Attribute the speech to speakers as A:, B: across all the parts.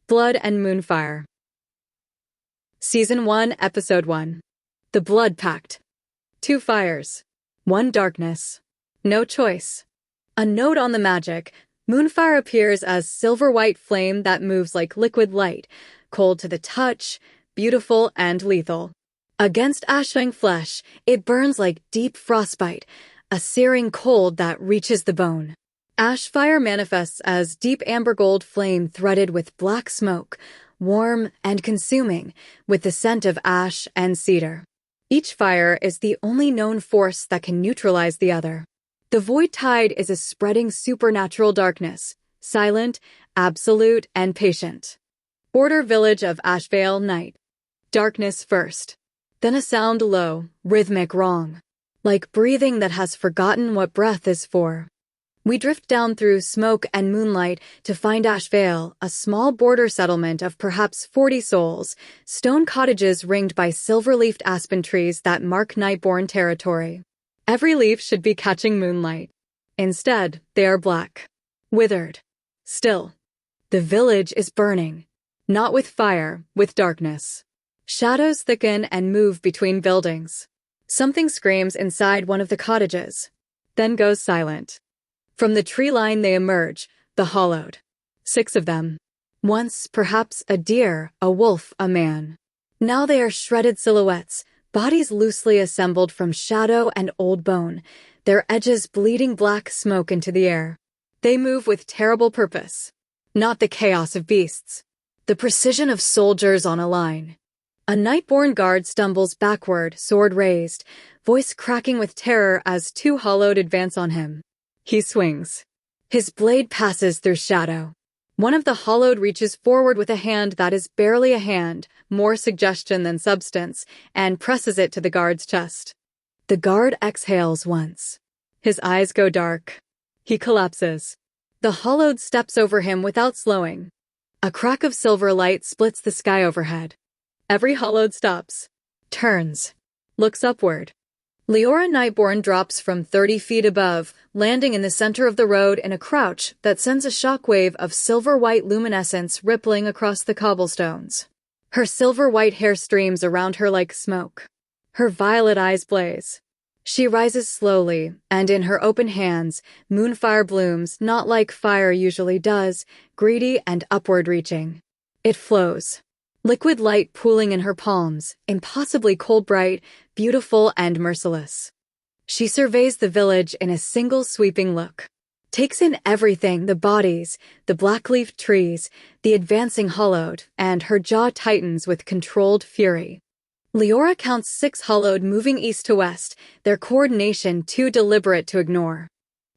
A: Blood and Moonfire. Season 1, Episode 1. The Blood Pact. 2 fires. 1 darkness. No choice. A note on the magic. Moonfire appears as silver-white flame that moves like liquid light, cold to the touch, beautiful and lethal. Against Ashfang flesh, it burns like deep frostbite, a searing cold that reaches the bone. Ashfire manifests as deep amber gold flame threaded with black smoke, warm and consuming, with the scent of ash and cedar. Each fire is the only known force that can neutralize the other. The Void Tide is a spreading supernatural darkness, silent, absolute, and patient. Border village of Ashvale, night. Darkness first. Then a sound low, rhythmic wrong. Like breathing that has forgotten what breath is for. We drift down through smoke and moonlight to find Ashvale, a small border settlement of perhaps 40 souls, stone cottages ringed by silver-leafed aspen trees that mark Nightborn territory. Every leaf should be catching moonlight. Instead, they are black. Withered. Still. The village is burning. Not with fire, with darkness. Shadows thicken and move between buildings. Something screams inside one of the cottages. Then goes silent. From the tree line they emerge, the hollowed. 6 of them. Once, perhaps, a deer, a wolf, a man. Now they are shredded silhouettes, bodies loosely assembled from shadow and old bone, their edges bleeding black smoke into the air. They move with terrible purpose. Not the chaos of beasts. The precision of soldiers on a line. A Nightborn guard stumbles backward, sword raised, voice cracking with terror as 2 hollowed advance on him. He swings. His blade passes through shadow. One of the hollowed reaches forward with a hand that is barely a hand, more suggestion than substance, and presses it to the guard's chest. The guard exhales once. His eyes go dark. He collapses. The hollowed steps over him without slowing. A crack of silver light splits the sky overhead. Every hollowed stops. Turns. Looks upward. Leora Nightborn drops from 30 feet above, landing in the center of the road in a crouch that sends a shockwave of silver-white luminescence rippling across the cobblestones. Her silver-white hair streams around her like smoke. Her violet eyes blaze. She rises slowly, and in her open hands, moonfire blooms not like fire usually does, greedy and upward-reaching. It flows. Liquid light pooling in her palms, impossibly cold-bright, beautiful and merciless. She surveys the village in a single sweeping look. Takes in everything, the bodies, the black-leafed trees, the advancing hollowed, and her jaw tightens with controlled fury. Leora counts 6 hollowed moving east to west, their coordination too deliberate to ignore.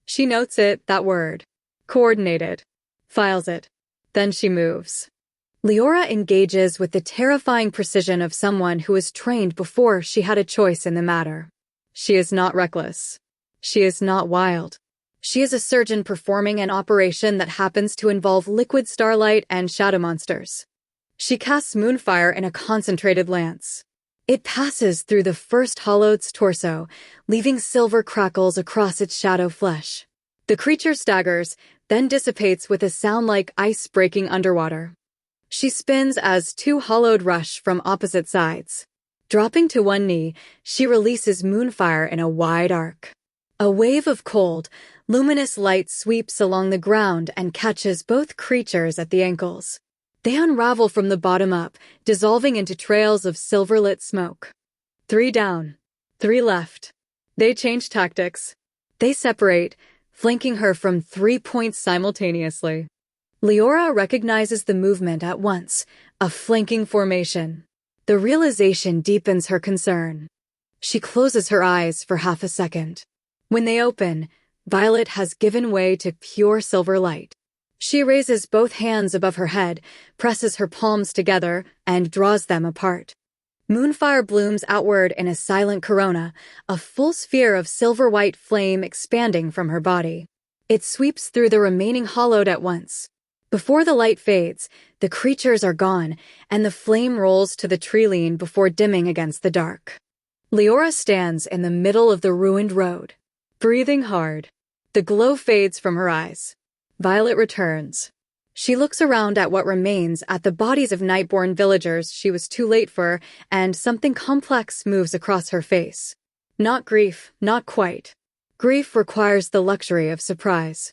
A: She notes it, that word. Coordinated. Files it. Then she moves. Leora engages with the terrifying precision of someone who was trained before she had a choice in the matter. She is not reckless. She is not wild. She is a surgeon performing an operation that happens to involve liquid starlight and shadow monsters. She casts Moonfire in a concentrated lance. It passes through the first hollowed's torso, leaving silver crackles across its shadow flesh. The creature staggers, then dissipates with a sound like ice breaking underwater. She spins as 2 hollowed rush from opposite sides. Dropping to one knee, she releases Moonfire in a wide arc. A wave of cold, luminous light sweeps along the ground and catches both creatures at the ankles. They unravel from the bottom up, dissolving into trails of silver-lit smoke. 3 down. 3 left. They change tactics. They separate, flanking her from 3 points simultaneously. Leora recognizes the movement at once, a flanking formation. The realization deepens her concern. She closes her eyes for half a second. When they open, Violet has given way to pure silver light. She raises both hands above her head, presses her palms together, and draws them apart. Moonfire blooms outward in a silent corona, a full sphere of silver-white flame expanding from her body. It sweeps through the remaining hollowed at once. Before the light fades, the creatures are gone, and the flame rolls to the tree-line before dimming against the dark. Leora stands in the middle of the ruined road, breathing hard. The glow fades from her eyes. Violet returns. She looks around at what remains, at the bodies of Nightborn villagers she was too late for, and something complex moves across her face. Not grief, not quite. Grief requires the luxury of surprise.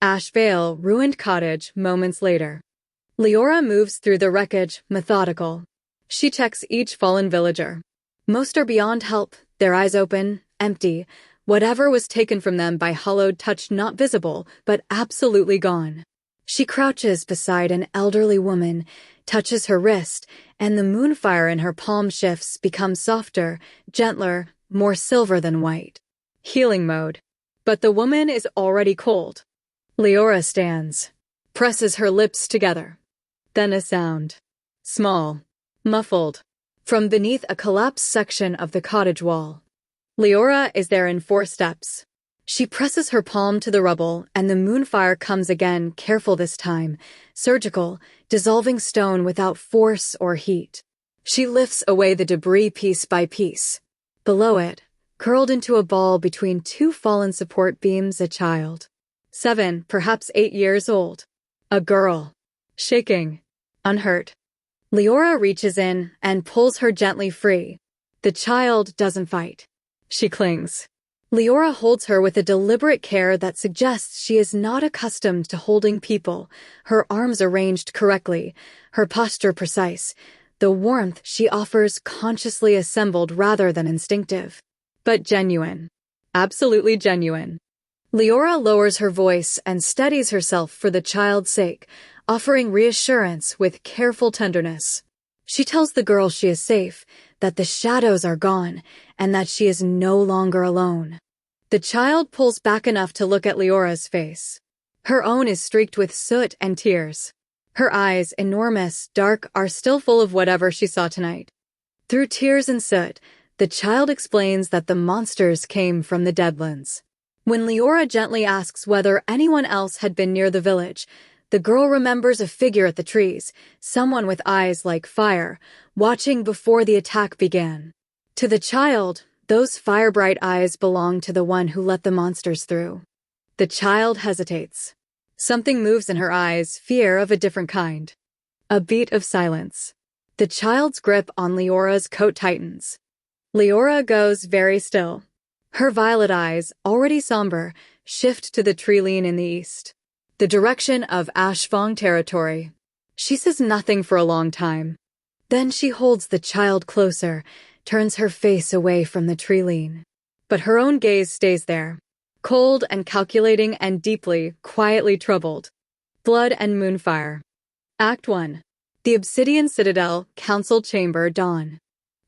A: Ash Vale, ruined cottage, moments later. Leora moves through the wreckage, methodical. She checks each fallen villager. Most are beyond help, their eyes open, empty. Whatever was taken from them by hollowed touch not visible, but absolutely gone. She crouches beside an elderly woman, touches her wrist, and the moonfire in her palm shifts, becomes softer, gentler, more silver than white. Healing mode. But the woman is already cold. Leora stands, presses her lips together. Then a sound. Small, muffled, from beneath a collapsed section of the cottage wall. Leora is there in 4 steps. She presses her palm to the rubble, and the moonfire comes again, careful this time, surgical, dissolving stone without force or heat. She lifts away the debris piece by piece. Below it, curled into a ball between 2 fallen support beams, a child. 7, perhaps 8 years old. A girl. Shaking. Unhurt. Leora reaches in and pulls her gently free. The child doesn't fight. She clings. Leora holds her with a deliberate care that suggests she is not accustomed to holding people, her arms arranged correctly, her posture precise, the warmth she offers consciously assembled rather than instinctive. But genuine. Absolutely genuine. Leora lowers her voice and steadies herself for the child's sake, offering reassurance with careful tenderness. She tells the girl she is safe, that the shadows are gone, and that she is no longer alone. The child pulls back enough to look at Leora's face. Her own is streaked with soot and tears. Her eyes, enormous, dark, are still full of whatever she saw tonight. Through tears and soot, the child explains that the monsters came from the Deadlands. When Leora gently asks whether anyone else had been near the village, the girl remembers a figure at the trees, someone with eyes like fire, watching before the attack began. To the child, those fire-bright eyes belong to the one who let the monsters through. The child hesitates. Something moves in her eyes, fear of a different kind. A beat of silence. The child's grip on Leora's coat tightens. Leora goes very still. Her violet eyes, already somber, shift to the tree lean in the east. The direction of Ashfang territory. She says nothing for a long time. Then she holds the child closer, turns her face away from the tree lean. But her own gaze stays there. Cold and calculating and deeply, quietly troubled. Blood and Moonfire. Act 1. The Obsidian Citadel, Council Chamber, Dawn.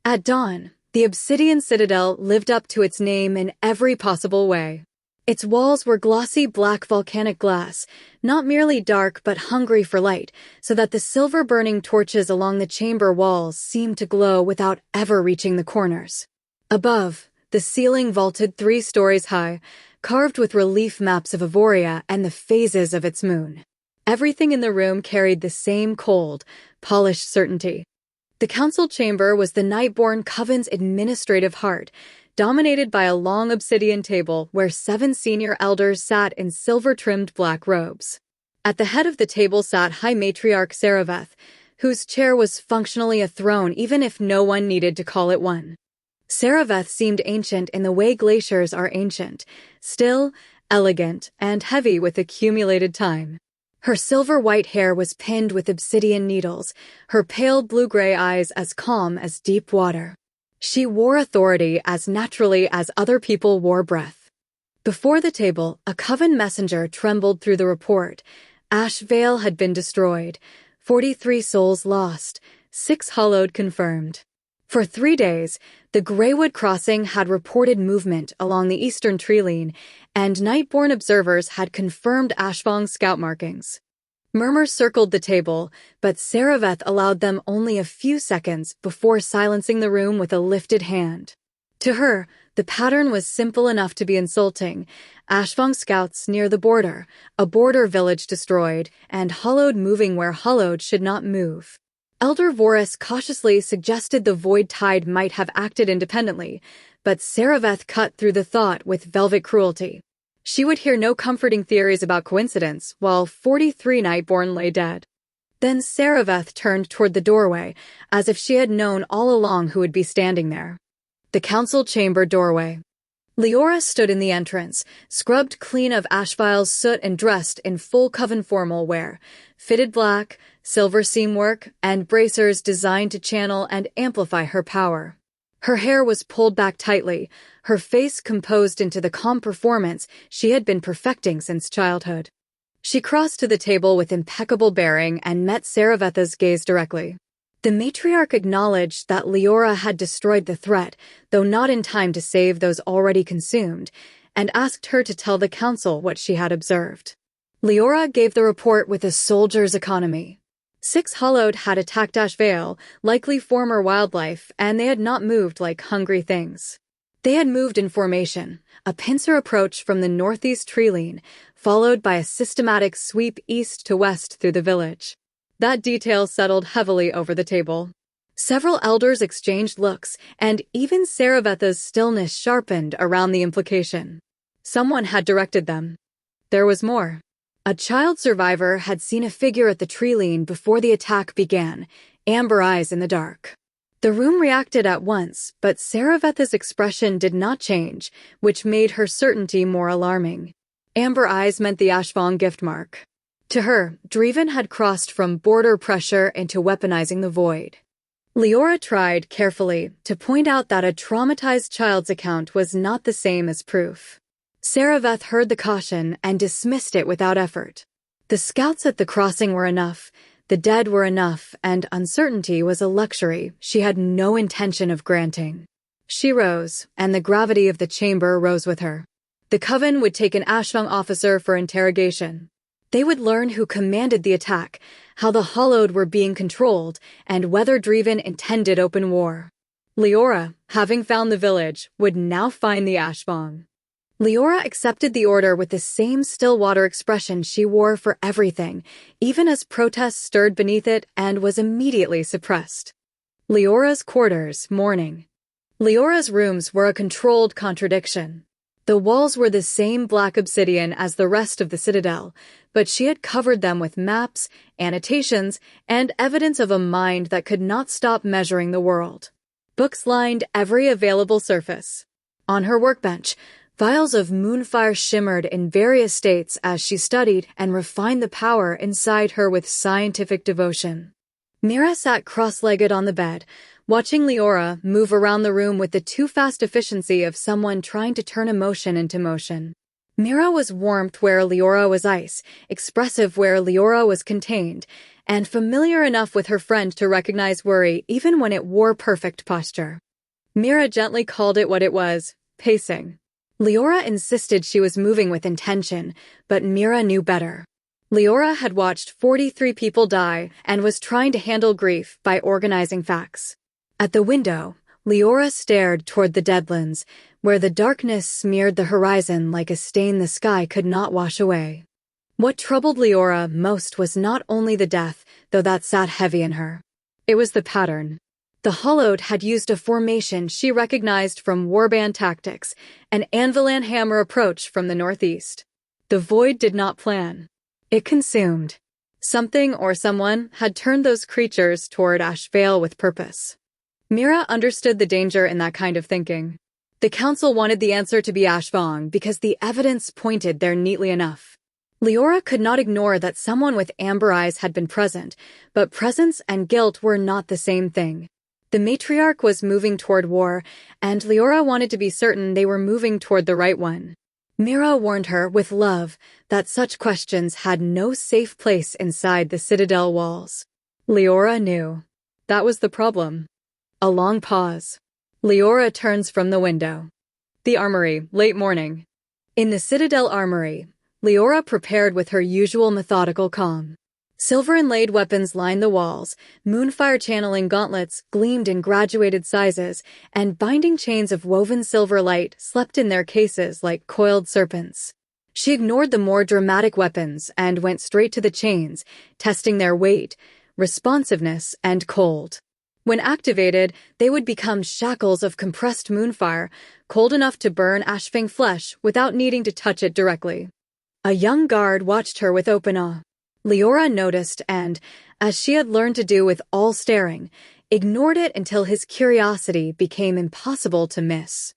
A: At dawn, the Obsidian Citadel lived up to its name in every possible way. Its walls were glossy black volcanic glass, not merely dark but hungry for light, so that the silver-burning torches along the chamber walls seemed to glow without ever reaching the corners. Above, the ceiling vaulted 3 stories high, carved with relief maps of Evoria and the phases of its moon. Everything in the room carried the same cold, polished certainty. The council chamber was the Nightborn Coven's administrative heart, dominated by a long obsidian table where 7 senior elders sat in silver-trimmed black robes. At the head of the table sat High Matriarch Saraveth, whose chair was functionally a throne even if no one needed to call it one. Saraveth seemed ancient in the way glaciers are ancient, still, elegant, and heavy with accumulated time. Her silver-white hair was pinned with obsidian needles, her pale blue-gray eyes as calm as deep water. She wore authority as naturally as other people wore breath. Before the table, a Coven messenger trembled through the report. Ash Vale had been destroyed, 43 souls lost, 6 hollowed confirmed. For 3 days, the Greywood Crossing had reported movement along the eastern tree line, and Nightborn observers had confirmed Ashfang's scout markings. Murmurs circled the table, but Saraveth allowed them only a few seconds before silencing the room with a lifted hand. To her, the pattern was simple enough to be insulting. Ashfang scouts near the border, a border village destroyed, and hollowed moving where hollowed should not move. Elder Voris cautiously suggested the Void Tide might have acted independently, but Saraveth cut through the thought with velvet cruelty. She would hear no comforting theories about coincidence while 43 Nightborn lay dead. Then Saraveth turned toward the doorway, as if she had known all along who would be standing there. The council chamber doorway. Leora stood in the entrance, scrubbed clean of Ashvile's soot and dressed in full coven formal wear, fitted black, silver seamwork, and bracers designed to channel and amplify her power. Her hair was pulled back tightly, her face composed into the calm performance she had been perfecting since childhood. She crossed to the table with impeccable bearing and met Saravetha's gaze directly. The matriarch acknowledged that Leora had destroyed the threat, though not in time to save those already consumed, and asked her to tell the council what she had observed. Leora gave the report with a soldier's economy. 6 Hollowed had attacked Ashvale, likely former wildlife, and they had not moved like hungry things. They had moved in formation, a pincer approach from the northeast tree line, followed by a systematic sweep east to west through the village. That detail settled heavily over the table. Several elders exchanged looks, and even Saravetha's stillness sharpened around the implication. Someone had directed them. There was more. A child survivor had seen a figure at the tree line before the attack began, amber eyes in the dark. The room reacted at once, but Saravetha's expression did not change, which made her certainty more alarming. Amber eyes meant the Ashvong gift mark. To her, Driven had crossed from border pressure into weaponizing the void. Leora tried, carefully, to point out that a traumatized child's account was not the same as proof. Saraveth heard the caution and dismissed it without effort. The scouts at the crossing were enough, the dead were enough, and uncertainty was a luxury she had no intention of granting. She rose, and the gravity of the chamber rose with her. The Coven would take an Ashvong officer for interrogation. They would learn who commanded the attack, how the Hollowed were being controlled, and whether Driven intended open war. Leora, having found the village, would now find the Ashvong. Leora accepted the order with the same Stillwater expression she wore for everything, even as protest stirred beneath it and was immediately suppressed. Leora's quarters, morning. Leora's rooms were a controlled contradiction. The walls were the same black obsidian as the rest of the citadel, but she had covered them with maps, annotations, and evidence of a mind that could not stop measuring the world. Books lined every available surface. On her workbench, vials of moonfire shimmered in various states as she studied and refined the power inside her with scientific devotion. Mira sat cross-legged on the bed, watching Leora move around the room with the too-fast efficiency of someone trying to turn emotion into motion. Mira was warmth where Leora was ice, expressive where Leora was contained, and familiar enough with her friend to recognize worry even when it wore perfect posture. Mira gently called it what it was, pacing. Leora insisted she was moving with intention, but Mira knew better. Leora had watched 43 people die and was trying to handle grief by organizing facts. At the window, Leora stared toward the Deadlands, where the darkness smeared the horizon like a stain the sky could not wash away. What troubled Leora most was not only the death, though that sat heavy in her. It was the pattern. The Hollowed had used a formation she recognized from warband tactics, an anvil and hammer approach from the northeast. The void did not plan. It consumed. Something or someone had turned those creatures toward Ashvale with purpose. Mira understood the danger in that kind of thinking. The council wanted the answer to be Ashvong because the evidence pointed there neatly enough. Leora could not ignore that someone with amber eyes had been present, but presence and guilt were not the same thing. The matriarch was moving toward war, and Leora wanted to be certain they were moving toward the right one. Mira warned her, with love, that such questions had no safe place inside the citadel walls. Leora knew. That was the problem. A long pause. Leora turns from the window. The armory, late morning. In the citadel armory, Leora prepared with her usual methodical calm. Silver inlaid weapons lined the walls, moonfire channeling gauntlets gleamed in graduated sizes, and binding chains of woven silver light slept in their cases like coiled serpents. She ignored the more dramatic weapons and went straight to the chains, testing their weight, responsiveness, and cold. When activated, they would become shackles of compressed moonfire, cold enough to burn Ashfang flesh without needing to touch it directly. A young guard watched her with open awe. Leora noticed and, as she had learned to do with all staring, ignored it until his curiosity became impossible to miss.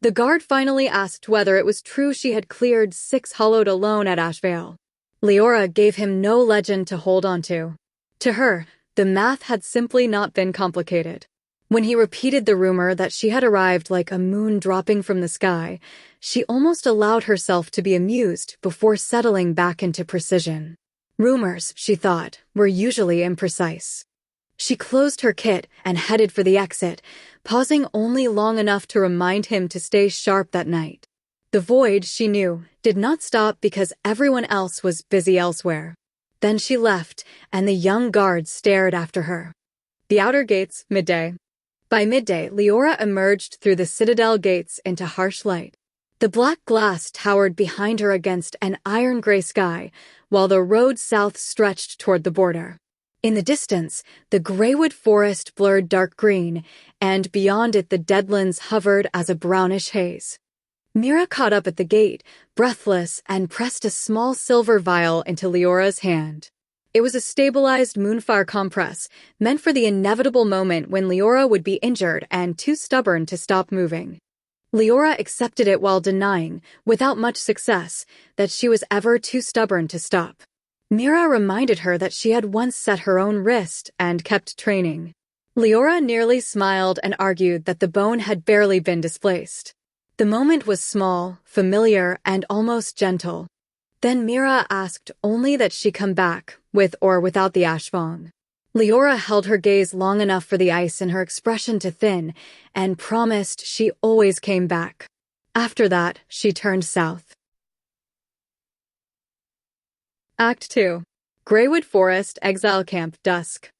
A: The guard finally asked whether it was true she had cleared 6 hollowed alone at Ashvale. Leora gave him no legend to hold on to. To her, the math had simply not been complicated. When he repeated the rumor that she had arrived like a moon dropping from the sky, she almost allowed herself to be amused before settling back into precision. Rumors, she thought, were usually imprecise. She closed her kit and headed for the exit, pausing only long enough to remind him to stay sharp that night. The void, she knew, did not stop because everyone else was busy elsewhere. Then she left, and the young guards stared after her. The outer gates, midday. By midday, Leora emerged through the citadel gates into harsh light. The black glass towered behind her against an iron-gray sky, while the road south stretched toward the border. In the distance, the Greywood forest blurred dark green, and beyond it the deadlands hovered as a brownish haze. Mira caught up at the gate, breathless, and pressed a small silver vial into Leora's hand. It was a stabilized moonfire compress, meant for the inevitable moment when Leora would be injured and too stubborn to stop moving. Leora accepted it while denying, without much success, that she was ever too stubborn to stop. Mira reminded her that she had once set her own wrist and kept training. Leora nearly smiled and argued that the bone had barely been displaced. The moment was small, familiar, and almost gentle. Then Mira asked only that she come back, with or without the Ashfang. Leora held her gaze long enough for the ice in her expression to thin, and promised she always came back. After that, she turned south. Act 2. Greywood Forest Exile Camp, dusk.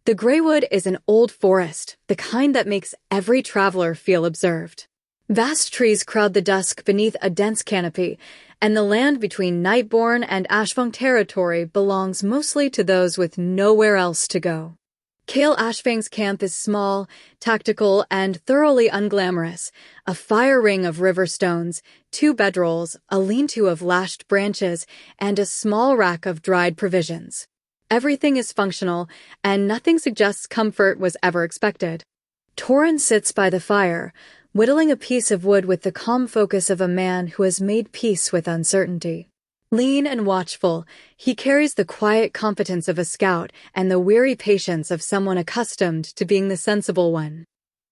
A: The Greywood is an old forest, the kind that makes every traveler feel observed. Vast trees crowd the dusk beneath a dense canopy, and the land between Nightborn and Ashfang territory belongs mostly to those with nowhere else to go. Kale Ashfang's camp is small, tactical, and thoroughly unglamorous, a fire ring of river stones, 2 bedrolls, a lean-to of lashed branches, and a small rack of dried provisions. Everything is functional, and nothing suggests comfort was ever expected. Torin sits by the fire, whittling a piece of wood with the calm focus of a man who has made peace with uncertainty. Lean and watchful, he carries the quiet competence of a scout and the weary patience of someone accustomed to being the sensible one.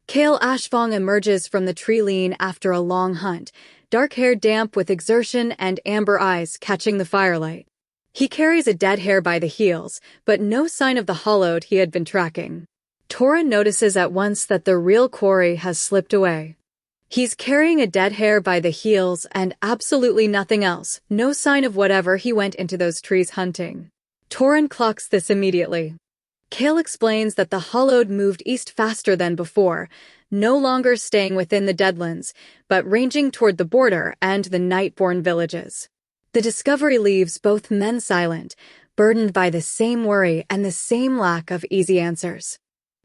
A: Kale Ashfang emerges from the tree lean after a long hunt, dark hair damp with exertion and amber eyes catching the firelight. He carries a dead hare by the heels, but no sign of the hollowed he had been tracking. Torin notices at once that the real quarry has slipped away. He's carrying a dead hare by the heels and absolutely nothing else, no sign of whatever he went into those trees hunting. Torin clocks this immediately. Kale explains that the hollowed moved east faster than before, no longer staying within the deadlands, but ranging toward the border and the Nightborn villages. The discovery leaves both men silent, burdened by the same worry and the same lack of easy answers.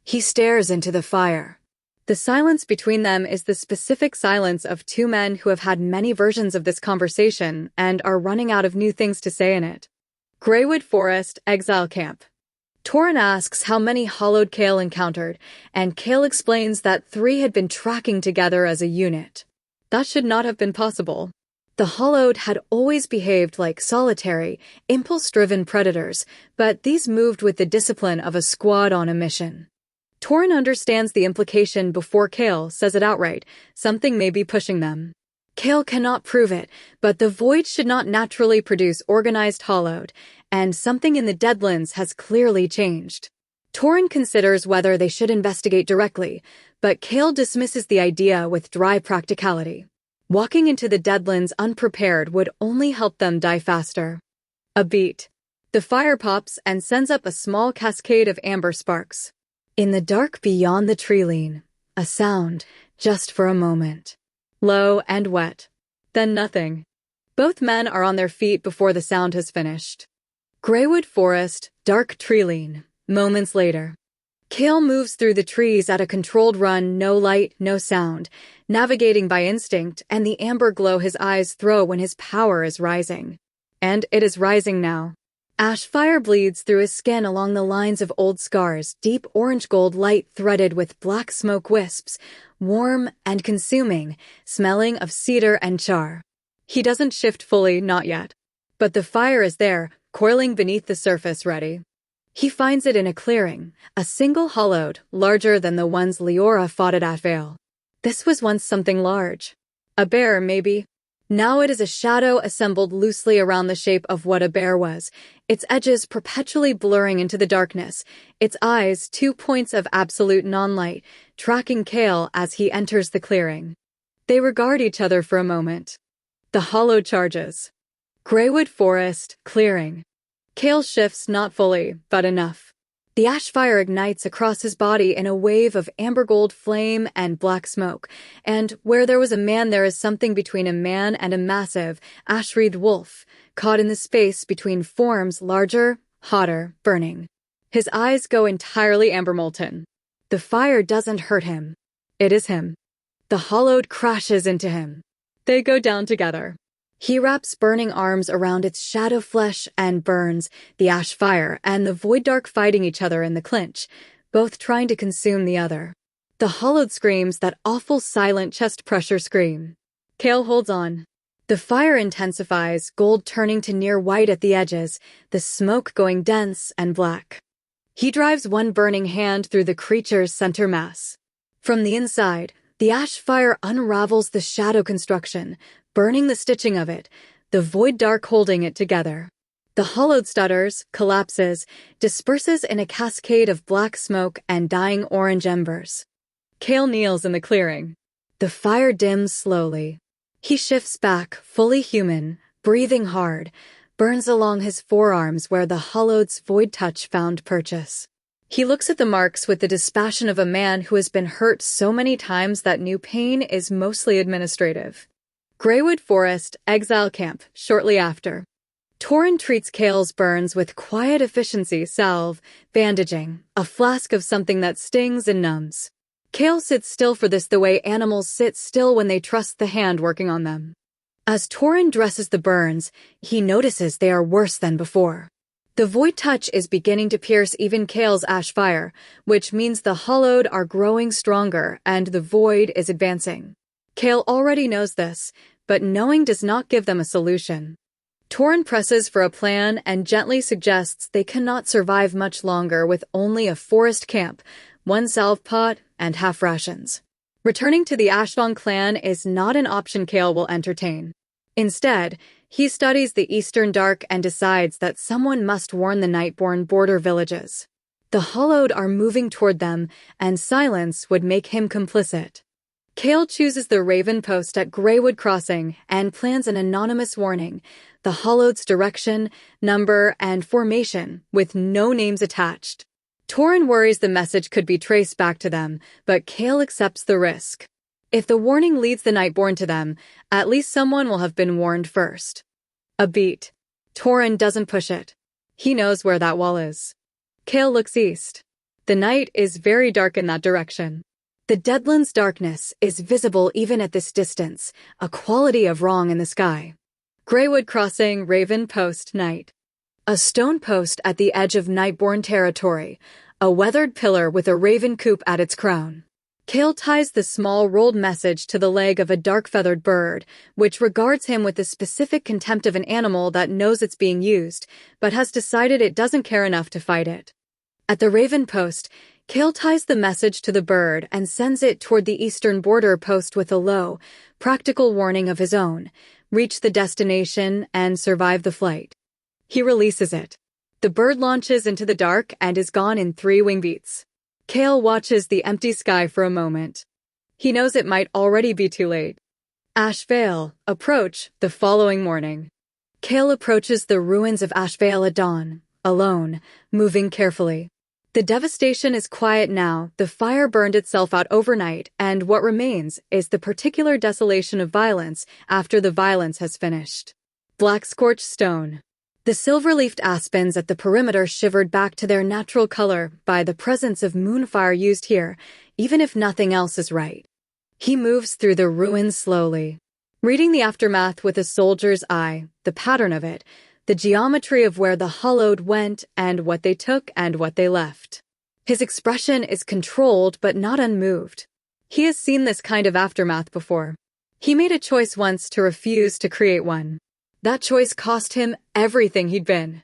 A: He stares into the fire. The silence between them is the specific silence of 2 men who have had many versions of this conversation and are running out of new things to say in it. Greywood Forest Exile Camp. Torin asks how many hollowed Kale encountered, and Kale explains that 3 had been tracking together as a unit. That should not have been possible. The hollowed had always behaved like solitary, impulse-driven predators, but these moved with the discipline of a squad on a mission. Torin understands the implication before Kale says it outright, something may be pushing them. Kale cannot prove it, but the void should not naturally produce organized hollowed, and something in the deadlands has clearly changed. Torin considers whether they should investigate directly, but Kale dismisses the idea with dry practicality. Walking into the deadlands unprepared would only help them die faster. A beat. The fire pops and sends up a small cascade of amber sparks. In the dark beyond the tree lean, a sound, just for a moment. Low and wet. Then nothing. Both men are on their feet before the sound has finished. Greywood Forest, dark tree lean. Moments later. Kale moves through the trees at a controlled run, no light, no sound, navigating by instinct and the amber glow his eyes throw when his power is rising. And it is rising now. Ash fire bleeds through his skin along the lines of old scars, deep orange-gold light threaded with black smoke wisps, warm and consuming, smelling of cedar and char. He doesn't shift fully, not yet. But the fire is there, coiling beneath the surface ready. He finds it in a clearing, a single hollowed, larger than the ones Leora fought at Atvale. This was once something large. A bear, maybe. Now it is a shadow assembled loosely around the shape of what a bear was, its edges perpetually blurring into the darkness, its eyes 2 points of absolute non-light, tracking Kale as he enters the clearing. They regard each other for a moment. The hollow charges. Greywood Forest, clearing. Kale shifts not fully, but enough. The ash fire ignites across his body in a wave of amber gold flame and black smoke, and where there was a man there is something between a man and a massive, ash-wreathed wolf, caught in the space between forms larger, hotter, burning. His eyes go entirely amber molten. The fire doesn't hurt him. It is him. The hollowed crashes into him. They go down together. He wraps burning arms around its shadow flesh and burns, the ash fire and the void dark fighting each other in the clinch, both trying to consume the other. The hollowed screams that awful silent chest pressure scream. Kale holds on. The fire intensifies, gold turning to near white at the edges, the smoke going dense and black. He drives one burning hand through the creature's center mass. From the inside, the ash fire unravels the shadow construction, burning the stitching of it, the void dark holding it together. The hollowed stutters, collapses, disperses in a cascade of black smoke and dying orange embers. Kale kneels in the clearing. The fire dims slowly. He shifts back, fully human, breathing hard, burns along his forearms where the hollowed's void touch found purchase. He looks at the marks with the dispassion of a man who has been hurt so many times that new pain is mostly administrative. Greywood Forest, exile camp, shortly after. Torin treats Kale's burns with quiet efficiency, salve, bandaging, a flask of something that stings and numbs. Kale sits still for this the way animals sit still when they trust the hand working on them. As Torin dresses the burns, he notices they are worse than before. The void touch is beginning to pierce even Kale's ash fire, which means the hollowed are growing stronger and the void is advancing. Kale already knows this, but knowing does not give them a solution. Torin presses for a plan and gently suggests they cannot survive much longer with only a forest camp, one salve pot, and half rations. Returning to the Ashvong clan is not an option Kale will entertain. Instead, he studies the Eastern Dark and decides that someone must warn the Nightborn border villages. The Hollowed are moving toward them, and silence would make him complicit. Kale chooses the Raven post at Greywood Crossing and plans an anonymous warning, the Hollowed's direction, number, and formation, with no names attached. Torin worries the message could be traced back to them, but Kale accepts the risk. If the warning leads the Nightborn to them, at least someone will have been warned first. A beat. Torin doesn't push it. He knows where that wall is. Kale looks east. The night is very dark in that direction. The Deadlands' darkness is visible even at this distance, a quality of wrong in the sky. Greywood Crossing, Raven Post, night. A stone post at the edge of Nightborn territory, a weathered pillar with a raven coop at its crown. Kale ties the small rolled message to the leg of a dark-feathered bird, which regards him with the specific contempt of an animal that knows it's being used, but has decided it doesn't care enough to fight it. At the Raven Post, Kale ties the message to the bird and sends it toward the eastern border post with a low, practical warning of his own: reach the destination and survive the flight. He releases it. The bird launches into the dark and is gone in 3 wing beats. Kale watches the empty sky for a moment. He knows it might already be too late. Ashvale, approach, the following morning. Kale approaches the ruins of Ashvale at dawn, alone, moving carefully. The devastation is quiet now, the fire burned itself out overnight, and what remains is the particular desolation of violence after the violence has finished. Black scorched stone. The silver-leafed aspens at the perimeter shivered back to their natural color by the presence of moonfire used here, even if nothing else is right. He moves through the ruins slowly, reading the aftermath with a soldier's eye, the pattern of it, the geometry of where the hollowed went and what they took and what they left. His expression is controlled but not unmoved. He has seen this kind of aftermath before. He made a choice once to refuse to create one. That choice cost him everything he'd been.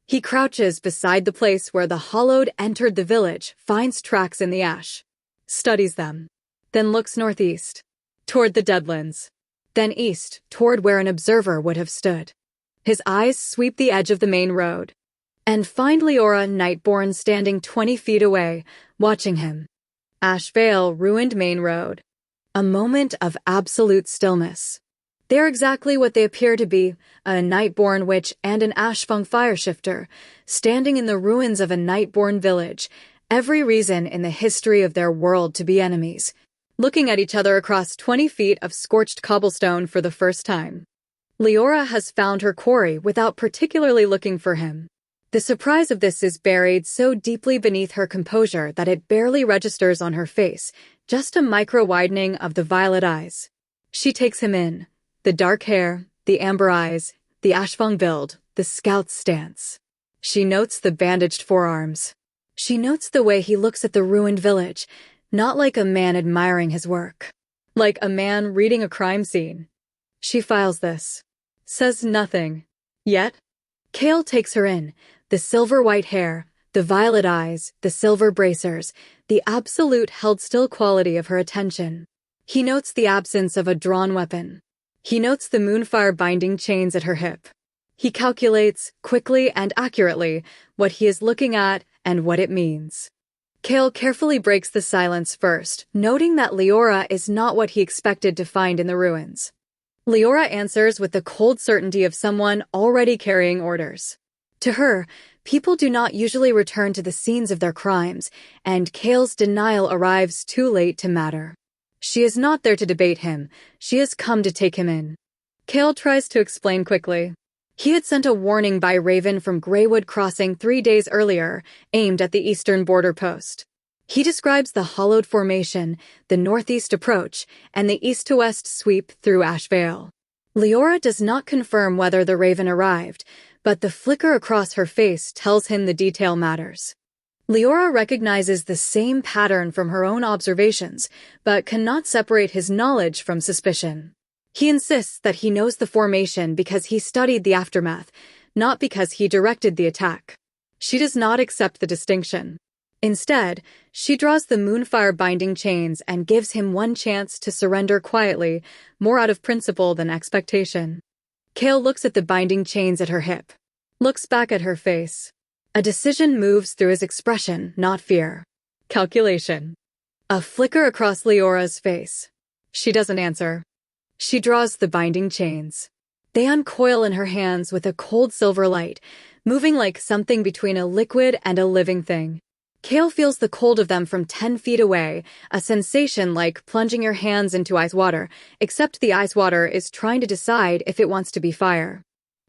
A: He crouches beside the place where the hollowed entered the village, finds tracks in the ash, studies them, then looks northeast, toward the Deadlands, then east, toward where an observer would have stood. His eyes sweep the edge of the main road, and find Leora Nightborn standing 20 feet away, watching him. Ash Vale, ruined main road. A moment of absolute stillness. They're exactly what they appear to be, a Nightborn witch and an Ashfang fireshifter, standing in the ruins of a Nightborn village, every reason in the history of their world to be enemies, looking at each other across 20 feet of scorched cobblestone for the first time. Leora has found her quarry without particularly looking for him. The surprise of this is buried so deeply beneath her composure that it barely registers on her face, just a micro-widening of the violet eyes. She takes him in. The dark hair, the amber eyes, the Ashfang build, the scout's stance. She notes the bandaged forearms. She notes the way he looks at the ruined village, not like a man admiring his work. Like a man reading a crime scene. She files this. Says nothing. Yet, Kale takes her in, the silver-white hair, the violet eyes, the silver bracers, the absolute held-still quality of her attention. He notes the absence of a drawn weapon. He notes the moonfire binding chains at her hip. He calculates, quickly and accurately, what he is looking at and what it means. Kale carefully breaks the silence first, noting that Leora is not what he expected to find in the ruins. Leora answers with the cold certainty of someone already carrying orders. To her, people do not usually return to the scenes of their crimes, and Kale's denial arrives too late to matter. She is not there to debate him. She has come to take him in. Kale tries to explain quickly. He had sent a warning by Raven from Greywood Crossing 3 days earlier, aimed at the eastern border post. He describes the hollowed formation, the northeast approach, and the east-to-west sweep through Ash Vale. Leora does not confirm whether the Raven arrived, but the flicker across her face tells him the detail matters. Leora recognizes the same pattern from her own observations, but cannot separate his knowledge from suspicion. He insists that he knows the formation because he studied the aftermath, not because he directed the attack. She does not accept the distinction. Instead, she draws the moonfire binding chains and gives him one chance to surrender quietly, more out of principle than expectation. Kale looks at the binding chains at her hip, looks back at her face. A decision moves through his expression, not fear. Calculation. A flicker across Leora's face. She doesn't answer. She draws the binding chains. They uncoil in her hands with a cold silver light, moving like something between a liquid and a living thing. Kale feels the cold of them from 10 feet away, a sensation like plunging your hands into ice water, except the ice water is trying to decide if it wants to be fire.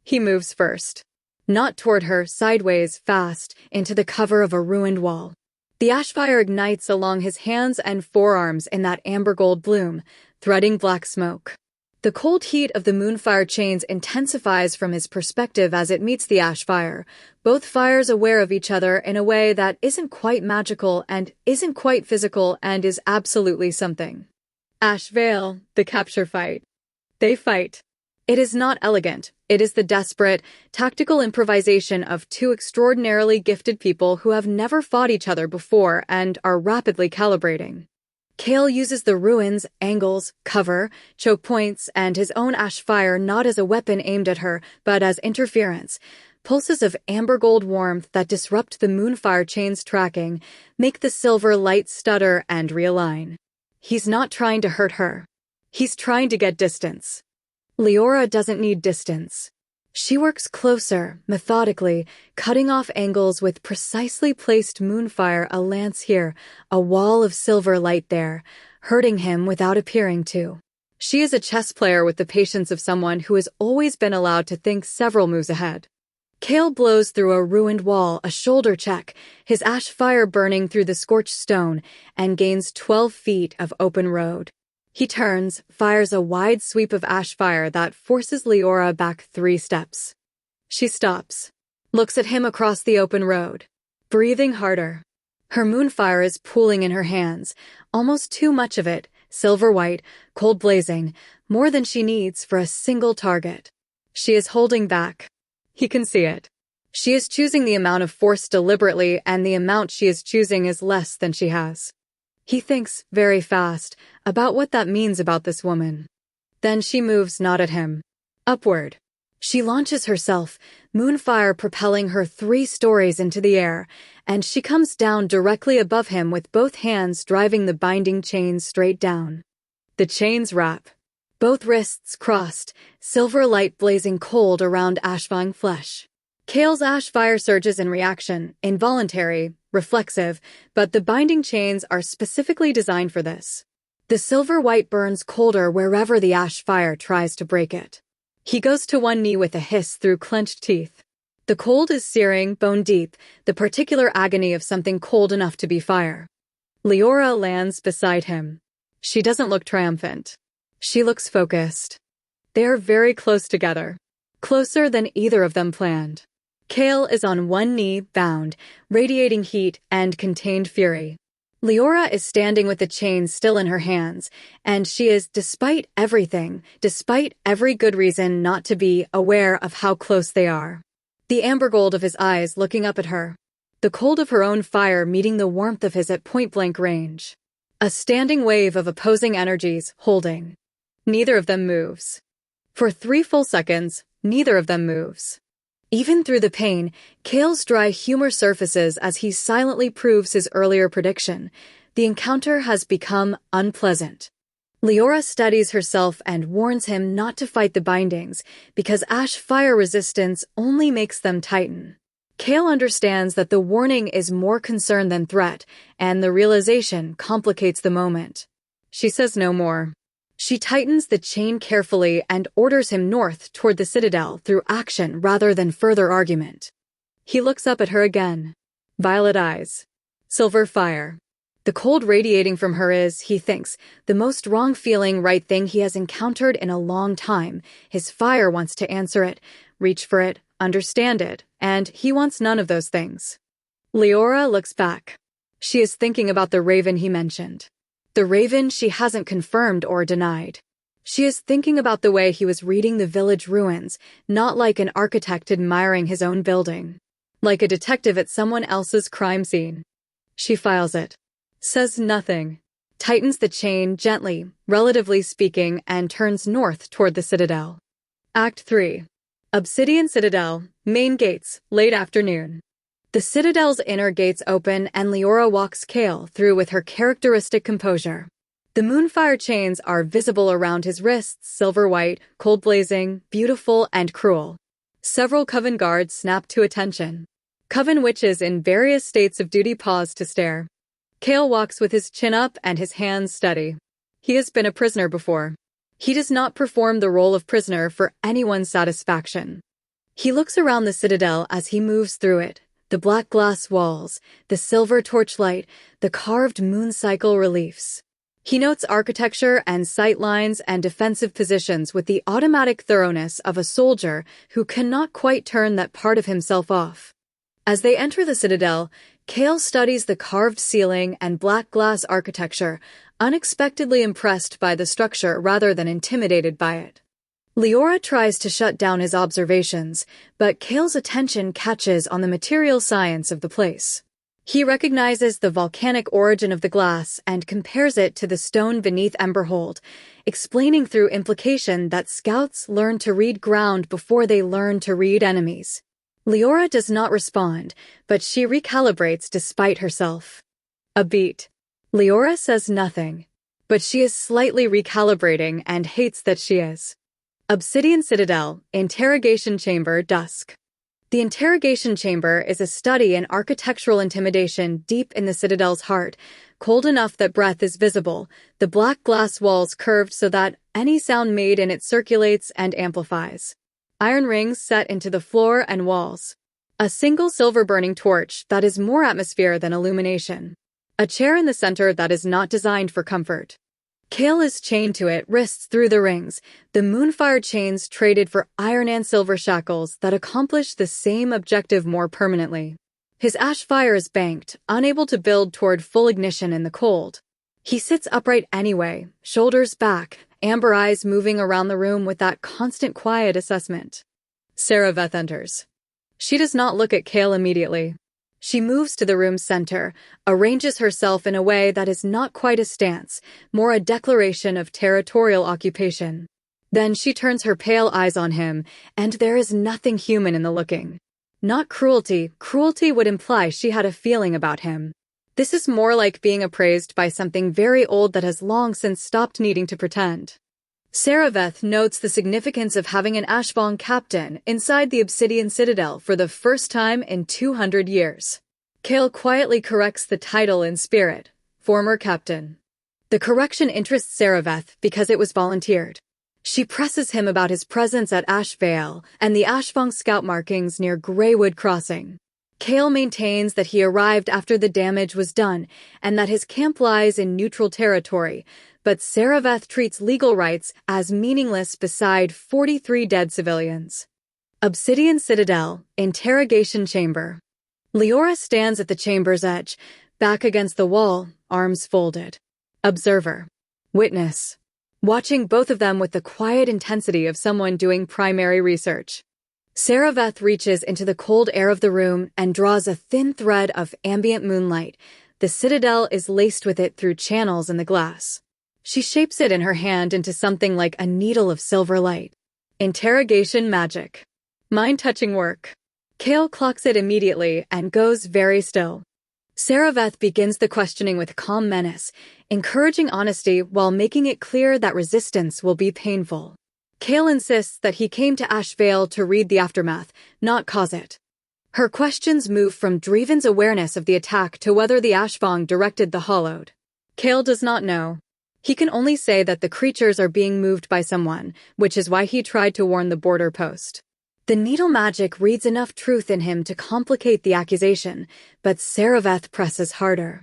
A: He moves first. Not toward her, sideways, fast, into the cover of a ruined wall. The ash fire ignites along his hands and forearms in that amber gold bloom, threading black smoke. The cold heat of the moonfire chains intensifies from his perspective as it meets the ash fire, both fires aware of each other in a way that isn't quite magical and isn't quite physical and is absolutely something. Ash Vale, the capture fight. They fight. It is not elegant. It is the desperate, tactical improvisation of two extraordinarily gifted people who have never fought each other before and are rapidly calibrating. Kale uses the ruins, angles, cover, choke points, and his own ash fire not as a weapon aimed at her, but as interference. Pulses of amber gold warmth that disrupt the moonfire chain's tracking, make the silver light stutter and realign. He's not trying to hurt her. He's trying to get distance. Leora doesn't need distance. She works closer, methodically, cutting off angles with precisely placed moonfire, a lance here, a wall of silver light there, hurting him without appearing to. She is a chess player with the patience of someone who has always been allowed to think several moves ahead. Kale blows through a ruined wall, a shoulder check, his ash fire burning through the scorched stone, and gains 12 feet of open road. He turns, fires a wide sweep of ash fire that forces Leora back 3 steps. She stops, looks at him across the open road, breathing harder. Her moonfire is pooling in her hands, almost too much of it, silver white, cold blazing, more than she needs for a single target. She is holding back. He can see it. She is choosing the amount of force deliberately, and the amount she is choosing is less than she has. He thinks, very fast, about what that means about this woman. Then she moves not at him. Upward. She launches herself, moonfire propelling her 3 stories into the air, and she comes down directly above him with both hands driving the binding chains straight down. The chains wrap. Both wrists crossed, silver light blazing cold around Ashfang flesh. Kale's ash fire surges in reaction, involuntary, reflexive, but the binding chains are specifically designed for this. The silver white burns colder wherever the ash fire tries to break it. He goes to one knee with a hiss through clenched teeth. The cold is searing, bone deep, the particular agony of something cold enough to be fire. Leora lands beside him. She doesn't look triumphant. She looks focused. They are very close together. Closer than either of them planned. Kale is on one knee, bound, radiating heat and contained fury. Leora is standing with the chains still in her hands, and she is, despite everything, despite every good reason not to be, aware of how close they are. The amber gold of his eyes looking up at her. The cold of her own fire meeting the warmth of his at point-blank range. A standing wave of opposing energies, holding. Neither of them moves. For 3 full seconds, neither of them moves. Even through the pain, Kale's dry humor surfaces as he silently proves his earlier prediction. The encounter has become unpleasant. Leora steadies herself and warns him not to fight the bindings, because ash fire resistance only makes them tighten. Kale understands that the warning is more concern than threat, and the realization complicates the moment. She says no more. She tightens the chain carefully and orders him north toward the citadel through action rather than further argument. He looks up at her again. Violet eyes. Silver fire. The cold radiating from her is, he thinks, the most wrong-feeling right thing he has encountered in a long time. His fire wants to answer it, reach for it, understand it, and he wants none of those things. Leora looks back. She is thinking about the raven he mentioned. The raven she hasn't confirmed or denied. She is thinking about the way he was reading the village ruins, not like an architect admiring his own building. Like a detective at someone else's crime scene. She files it. Says nothing. Tightens the chain gently, relatively speaking, and turns north toward the citadel. Act 3. Obsidian Citadel, main gates, late afternoon. The citadel's inner gates open and Leora walks Kale through with her characteristic composure. The moonfire chains are visible around his wrists, silver white, cold blazing, beautiful and cruel. Several coven guards snap to attention. Coven witches in various states of duty pause to stare. Kale walks with his chin up and his hands steady. He has been a prisoner before. He does not perform the role of prisoner for anyone's satisfaction. He looks around the citadel as he moves through it. The black glass walls, the silver torchlight, the carved moon cycle reliefs. He notes architecture and sight lines and defensive positions with the automatic thoroughness of a soldier who cannot quite turn that part of himself off. As they enter the citadel, Kale studies the carved ceiling and black glass architecture, unexpectedly impressed by the structure rather than intimidated by it. Leora tries to shut down his observations, but Kale's attention catches on the material science of the place. He recognizes the volcanic origin of the glass and compares it to the stone beneath Emberhold, explaining through implication that scouts learn to read ground before they learn to read enemies. Leora does not respond, but she recalibrates despite herself. A beat. Leora says nothing, but she is slightly recalibrating and hates that she is. Obsidian Citadel, Interrogation Chamber, dusk. The interrogation chamber is a study in architectural intimidation deep in the citadel's heart, cold enough that breath is visible, the black glass walls curved so that any sound made in it circulates and amplifies. Iron rings set into the floor and walls. A single silver burning torch that is more atmosphere than illumination. A chair in the center that is not designed for comfort. Kale is chained to it, wrists through the rings, the moonfire chains traded for iron and silver shackles that accomplish the same objective more permanently. His ash fire is banked, unable to build toward full ignition in the cold. He sits upright anyway, shoulders back, amber eyes moving around the room with that constant quiet assessment. Saraveth enters. She does not look at Kale immediately. She moves to the room's center, arranges herself in a way that is not quite a stance, more a declaration of territorial occupation. Then she turns her pale eyes on him, and there is nothing human in the looking. Not cruelty. Cruelty would imply she had a feeling about him. This is more like being appraised by something very old that has long since stopped needing to pretend. Saraveth notes the significance of having an Ashvong captain inside the Obsidian Citadel for the first time in 200 years. Kale quietly corrects the title in spirit, former captain. The correction interests Saraveth because it was volunteered. She presses him about his presence at Ash Vale and the Ashvong scout markings near Greywood Crossing. Kale maintains that he arrived after the damage was done and that his camp lies in neutral territory, but Saraveth treats legal rights as meaningless beside 43 dead civilians. Obsidian Citadel, Interrogation Chamber. Leora stands at the chamber's edge, back against the wall, arms folded. Observer. Witness. Watching both of them with the quiet intensity of someone doing primary research. Saraveth reaches into the cold air of the room and draws a thin thread of ambient moonlight. The citadel is laced with it through channels in the glass. She shapes it in her hand into something like a needle of silver light. Interrogation magic. Mind-touching work. Kale clocks it immediately and goes very still. Saraveth begins the questioning with calm menace, encouraging honesty while making it clear that resistance will be painful. Kale insists that he came to Ash Vale to read the aftermath, not cause it. Her questions move from Dreven's awareness of the attack to whether the Ashvong directed the Hollowed. Kale does not know. He can only say that the creatures are being moved by someone, which is why he tried to warn the border post. The needle magic reads enough truth in him to complicate the accusation, but Saraveth presses harder.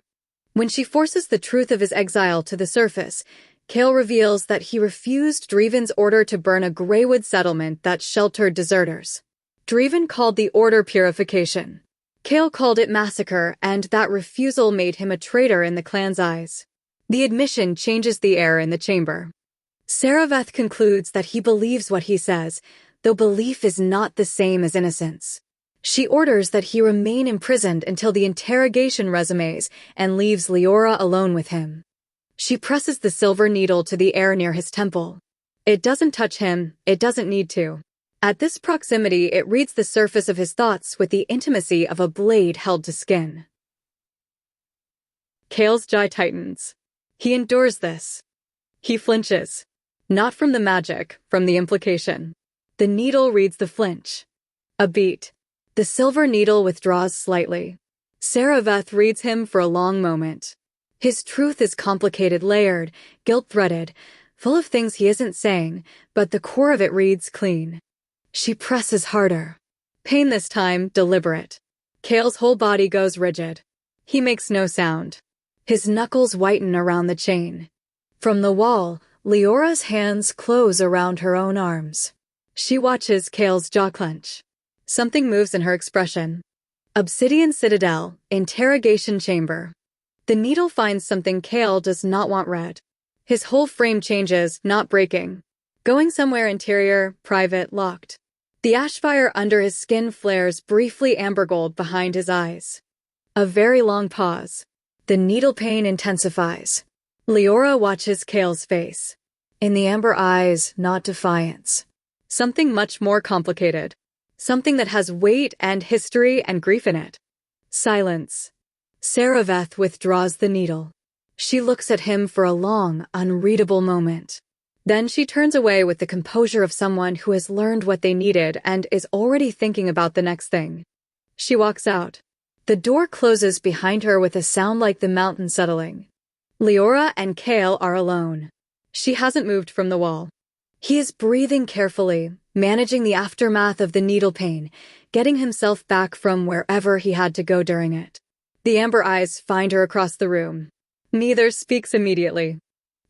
A: When she forces the truth of his exile to the surface, Kale reveals that he refused Dreven's order to burn a Greywood settlement that sheltered deserters. Dreven called the order purification. Kale called it massacre, and that refusal made him a traitor in the clan's eyes. The admission changes the air in the chamber. Saraveth concludes that he believes what he says, though belief is not the same as innocence. She orders that he remain imprisoned until the interrogation resumes and leaves Leora alone with him. She presses the silver needle to the air near his temple. It doesn't touch him, it doesn't need to. At this proximity, it reads the surface of his thoughts with the intimacy of a blade held to skin. Kale's jaw tightens. He endures this. He flinches. Not from the magic, from the implication. The needle reads the flinch. A beat. The silver needle withdraws slightly. Saraveth reads him for a long moment. His truth is complicated, layered, guilt-threaded, full of things he isn't saying, but the core of it reads clean. She presses harder. Pain this time, deliberate. Kale's whole body goes rigid. He makes no sound. His knuckles whiten around the chain. From the wall, Leora's hands close around her own arms. She watches Kale's jaw clench. Something moves in her expression. Obsidian Citadel, Interrogation Chamber. The needle finds something Kale does not want read. His whole frame changes, not breaking. Going somewhere interior, private, locked. The ashfire under his skin flares briefly amber gold behind his eyes. A very long pause. The needle pain intensifies. Leora watches Kale's face. In the amber eyes, not defiance. Something much more complicated. Something that has weight and history and grief in it. Silence. Saraveth withdraws the needle. She looks at him for a long, unreadable moment. Then she turns away with the composure of someone who has learned what they needed and is already thinking about the next thing. She walks out. The door closes behind her with a sound like the mountain settling. Leora and Kale are alone. She hasn't moved from the wall. He is breathing carefully, managing the aftermath of the needle pain, getting himself back from wherever he had to go during it. The amber eyes find her across the room. Neither speaks immediately.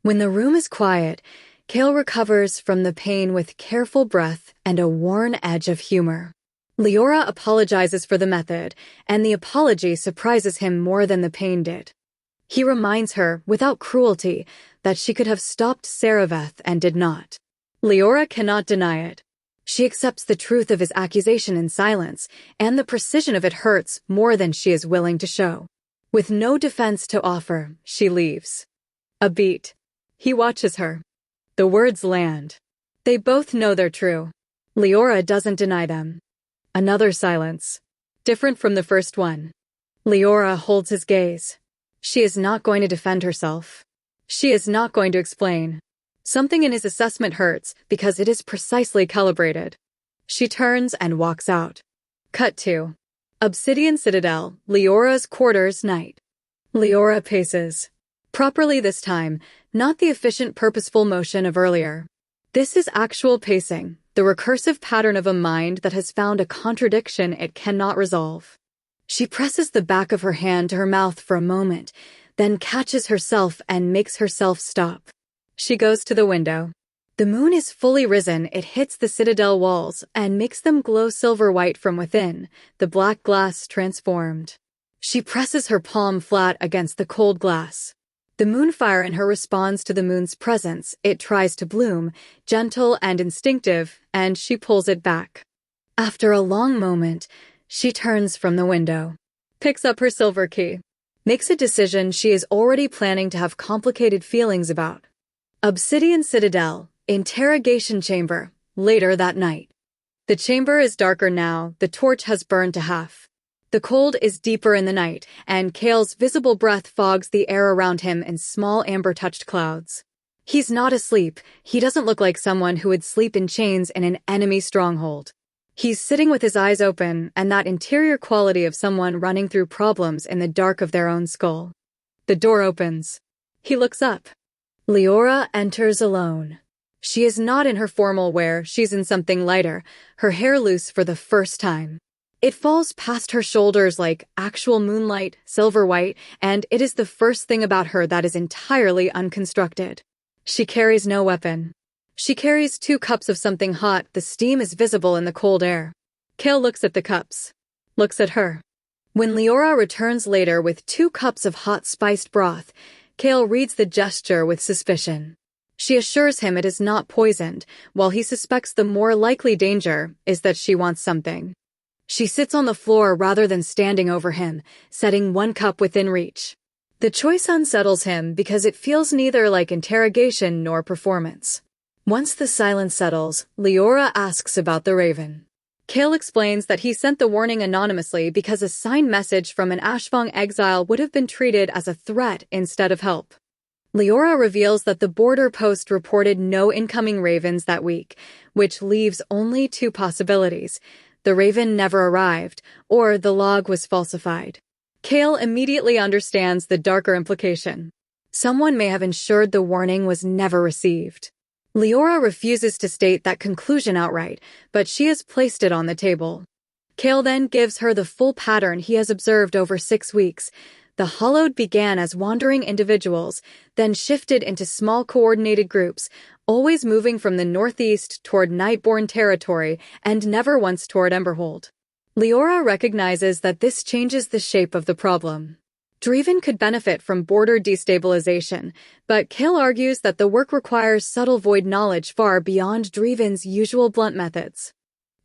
A: When the room is quiet, Cale recovers from the pain with careful breath and a worn edge of humor. Leora apologizes for the method, and the apology surprises him more than the pain did. He reminds her, without cruelty, that she could have stopped Saraveth and did not. Leora cannot deny it. She accepts the truth of his accusation in silence, and the precision of it hurts more than she is willing to show. With no defense to offer, she leaves. A beat. He watches her. The words land. They both know they're true. Leora doesn't deny them. Another silence. Different from the first one. Leora holds his gaze. She is not going to defend herself. She is not going to explain. Something in his assessment hurts because it is precisely calibrated. She turns and walks out. Cut to Obsidian Citadel, Leora's quarters, night. Leora paces. Properly this time, not the efficient, purposeful motion of earlier. This is actual pacing, the recursive pattern of a mind that has found a contradiction it cannot resolve. She presses the back of her hand to her mouth for a moment, then catches herself and makes herself stop. She goes to the window. The moon is fully risen. It hits the citadel walls and makes them glow silver white from within, the black glass transformed. She presses her palm flat against the cold glass. The moonfire in her responds to the moon's presence. It tries to bloom, gentle and instinctive, and she pulls it back. After a long moment, she turns from the window, picks up her silver key, makes a decision she is already planning to have complicated feelings about. Obsidian Citadel, interrogation chamber, later that night. The chamber is darker now, the torch has burned to half. The cold is deeper in the night, and Cale's visible breath fogs the air around him in small amber-touched clouds. He's not asleep. He doesn't look like someone who would sleep in chains in an enemy stronghold. He's sitting with his eyes open, and that interior quality of someone running through problems in the dark of their own skull. The door opens. He looks up. Leora enters alone. She is not in her formal wear, she's in something lighter, her hair loose for the first time. It falls past her shoulders like actual moonlight, silver white, and it is the first thing about her that is entirely unconstructed. She carries no weapon. She carries 2 cups of something hot. The steam is visible in the cold air. Cale looks at the cups. Looks at her. When Leora returns later with 2 cups of hot spiced broth, Cale reads the gesture with suspicion. She assures him it is not poisoned, while he suspects the more likely danger is that she wants something. She sits on the floor rather than standing over him, setting 1 cup within reach. The choice unsettles him because it feels neither like interrogation nor performance. Once the silence settles, Leora asks about the raven. Cale explains that he sent the warning anonymously because a signed message from an Ashvong exile would have been treated as a threat instead of help. Leora reveals that the border post reported no incoming ravens that week, which leaves only 2 possibilities. The raven never arrived, or the log was falsified. Cale immediately understands the darker implication. Someone may have ensured the warning was never received. Leora refuses to state that conclusion outright, but she has placed it on the table. Cale then gives her the full pattern he has observed over 6 weeks. The Hollowed began as wandering individuals, then shifted into small coordinated groups, always moving from the northeast toward Nightborn territory and never once toward Emberhold. Leora recognizes that this changes the shape of the problem. Dreven could benefit from border destabilization, but Cale argues that the work requires subtle void knowledge far beyond Dreven's usual blunt methods.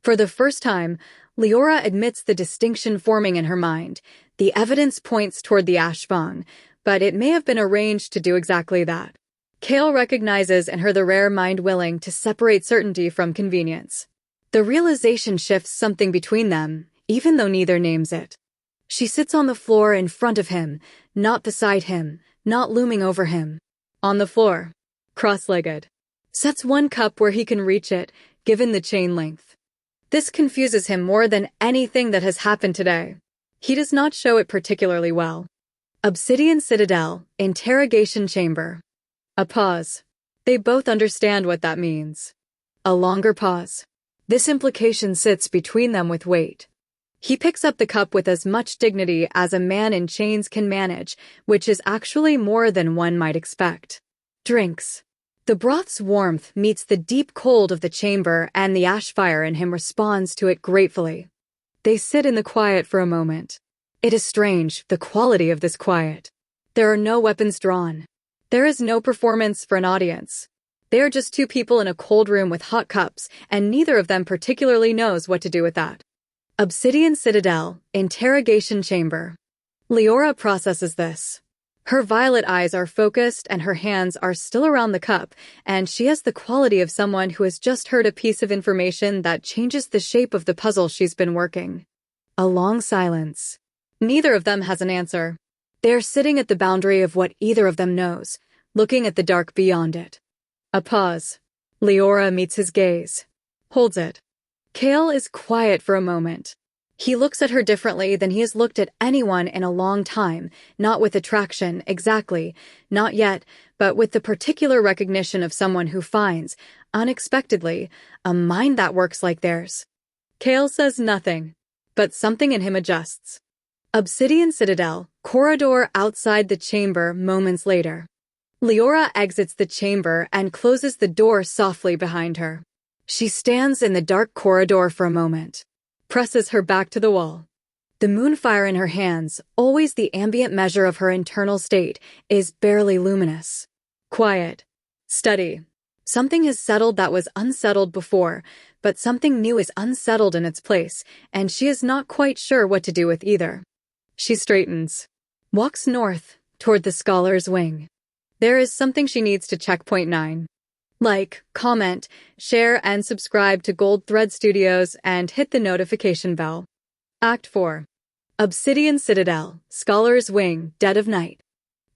A: For the first time, Leora admits the distinction forming in her mind. The evidence points toward the Ashvong, but it may have been arranged to do exactly that. Cale recognizes in her the rare mind willing to separate certainty from convenience. The realization shifts something between them, even though neither names it. She sits on the floor in front of him, not beside him, not looming over him. On the floor, cross-legged. Sets 1 cup where he can reach it, given the chain length. This confuses him more than anything that has happened today. He does not show it particularly well. Obsidian Citadel, interrogation chamber. A pause. They both understand what that means. A longer pause. This implication sits between them with weight. He picks up the cup with as much dignity as a man in chains can manage, which is actually more than one might expect. Drinks. The broth's warmth meets the deep cold of the chamber, and the ash fire in him responds to it gratefully. They sit in the quiet for a moment. It is strange, the quality of this quiet. There are no weapons drawn. There is no performance for an audience. They are just two people in a cold room with hot cups, and neither of them particularly knows what to do with that. Obsidian Citadel, Interrogation Chamber. Leora processes this. Her violet eyes are focused and her hands are still around the cup, and she has the quality of someone who has just heard a piece of information that changes the shape of the puzzle she's been working. A long silence. Neither of them has an answer. They are sitting at the boundary of what either of them knows, looking at the dark beyond it. A pause. Leora meets his gaze. Holds it. Kale is quiet for a moment. He looks at her differently than he has looked at anyone in a long time, not with attraction, exactly, not yet, but with the particular recognition of someone who finds, unexpectedly, a mind that works like theirs. Kale says nothing, but something in him adjusts. Obsidian Citadel, corridor outside the chamber moments later. Leora exits the chamber and closes the door softly behind her. She stands in the dark corridor for a moment, presses her back to the wall. The moonfire in her hands, always the ambient measure of her internal state, is barely luminous. Quiet. Steady. Something has settled that was unsettled before, but something new is unsettled in its place, and she is not quite sure what to do with either. She straightens. Walks north, toward the Scholar's Wing. There is something she needs to check. Point 9. Like, comment, share, and subscribe to Gold Thread Studios and hit the notification bell. Act 4. Obsidian Citadel, Scholar's Wing, Dead of Night.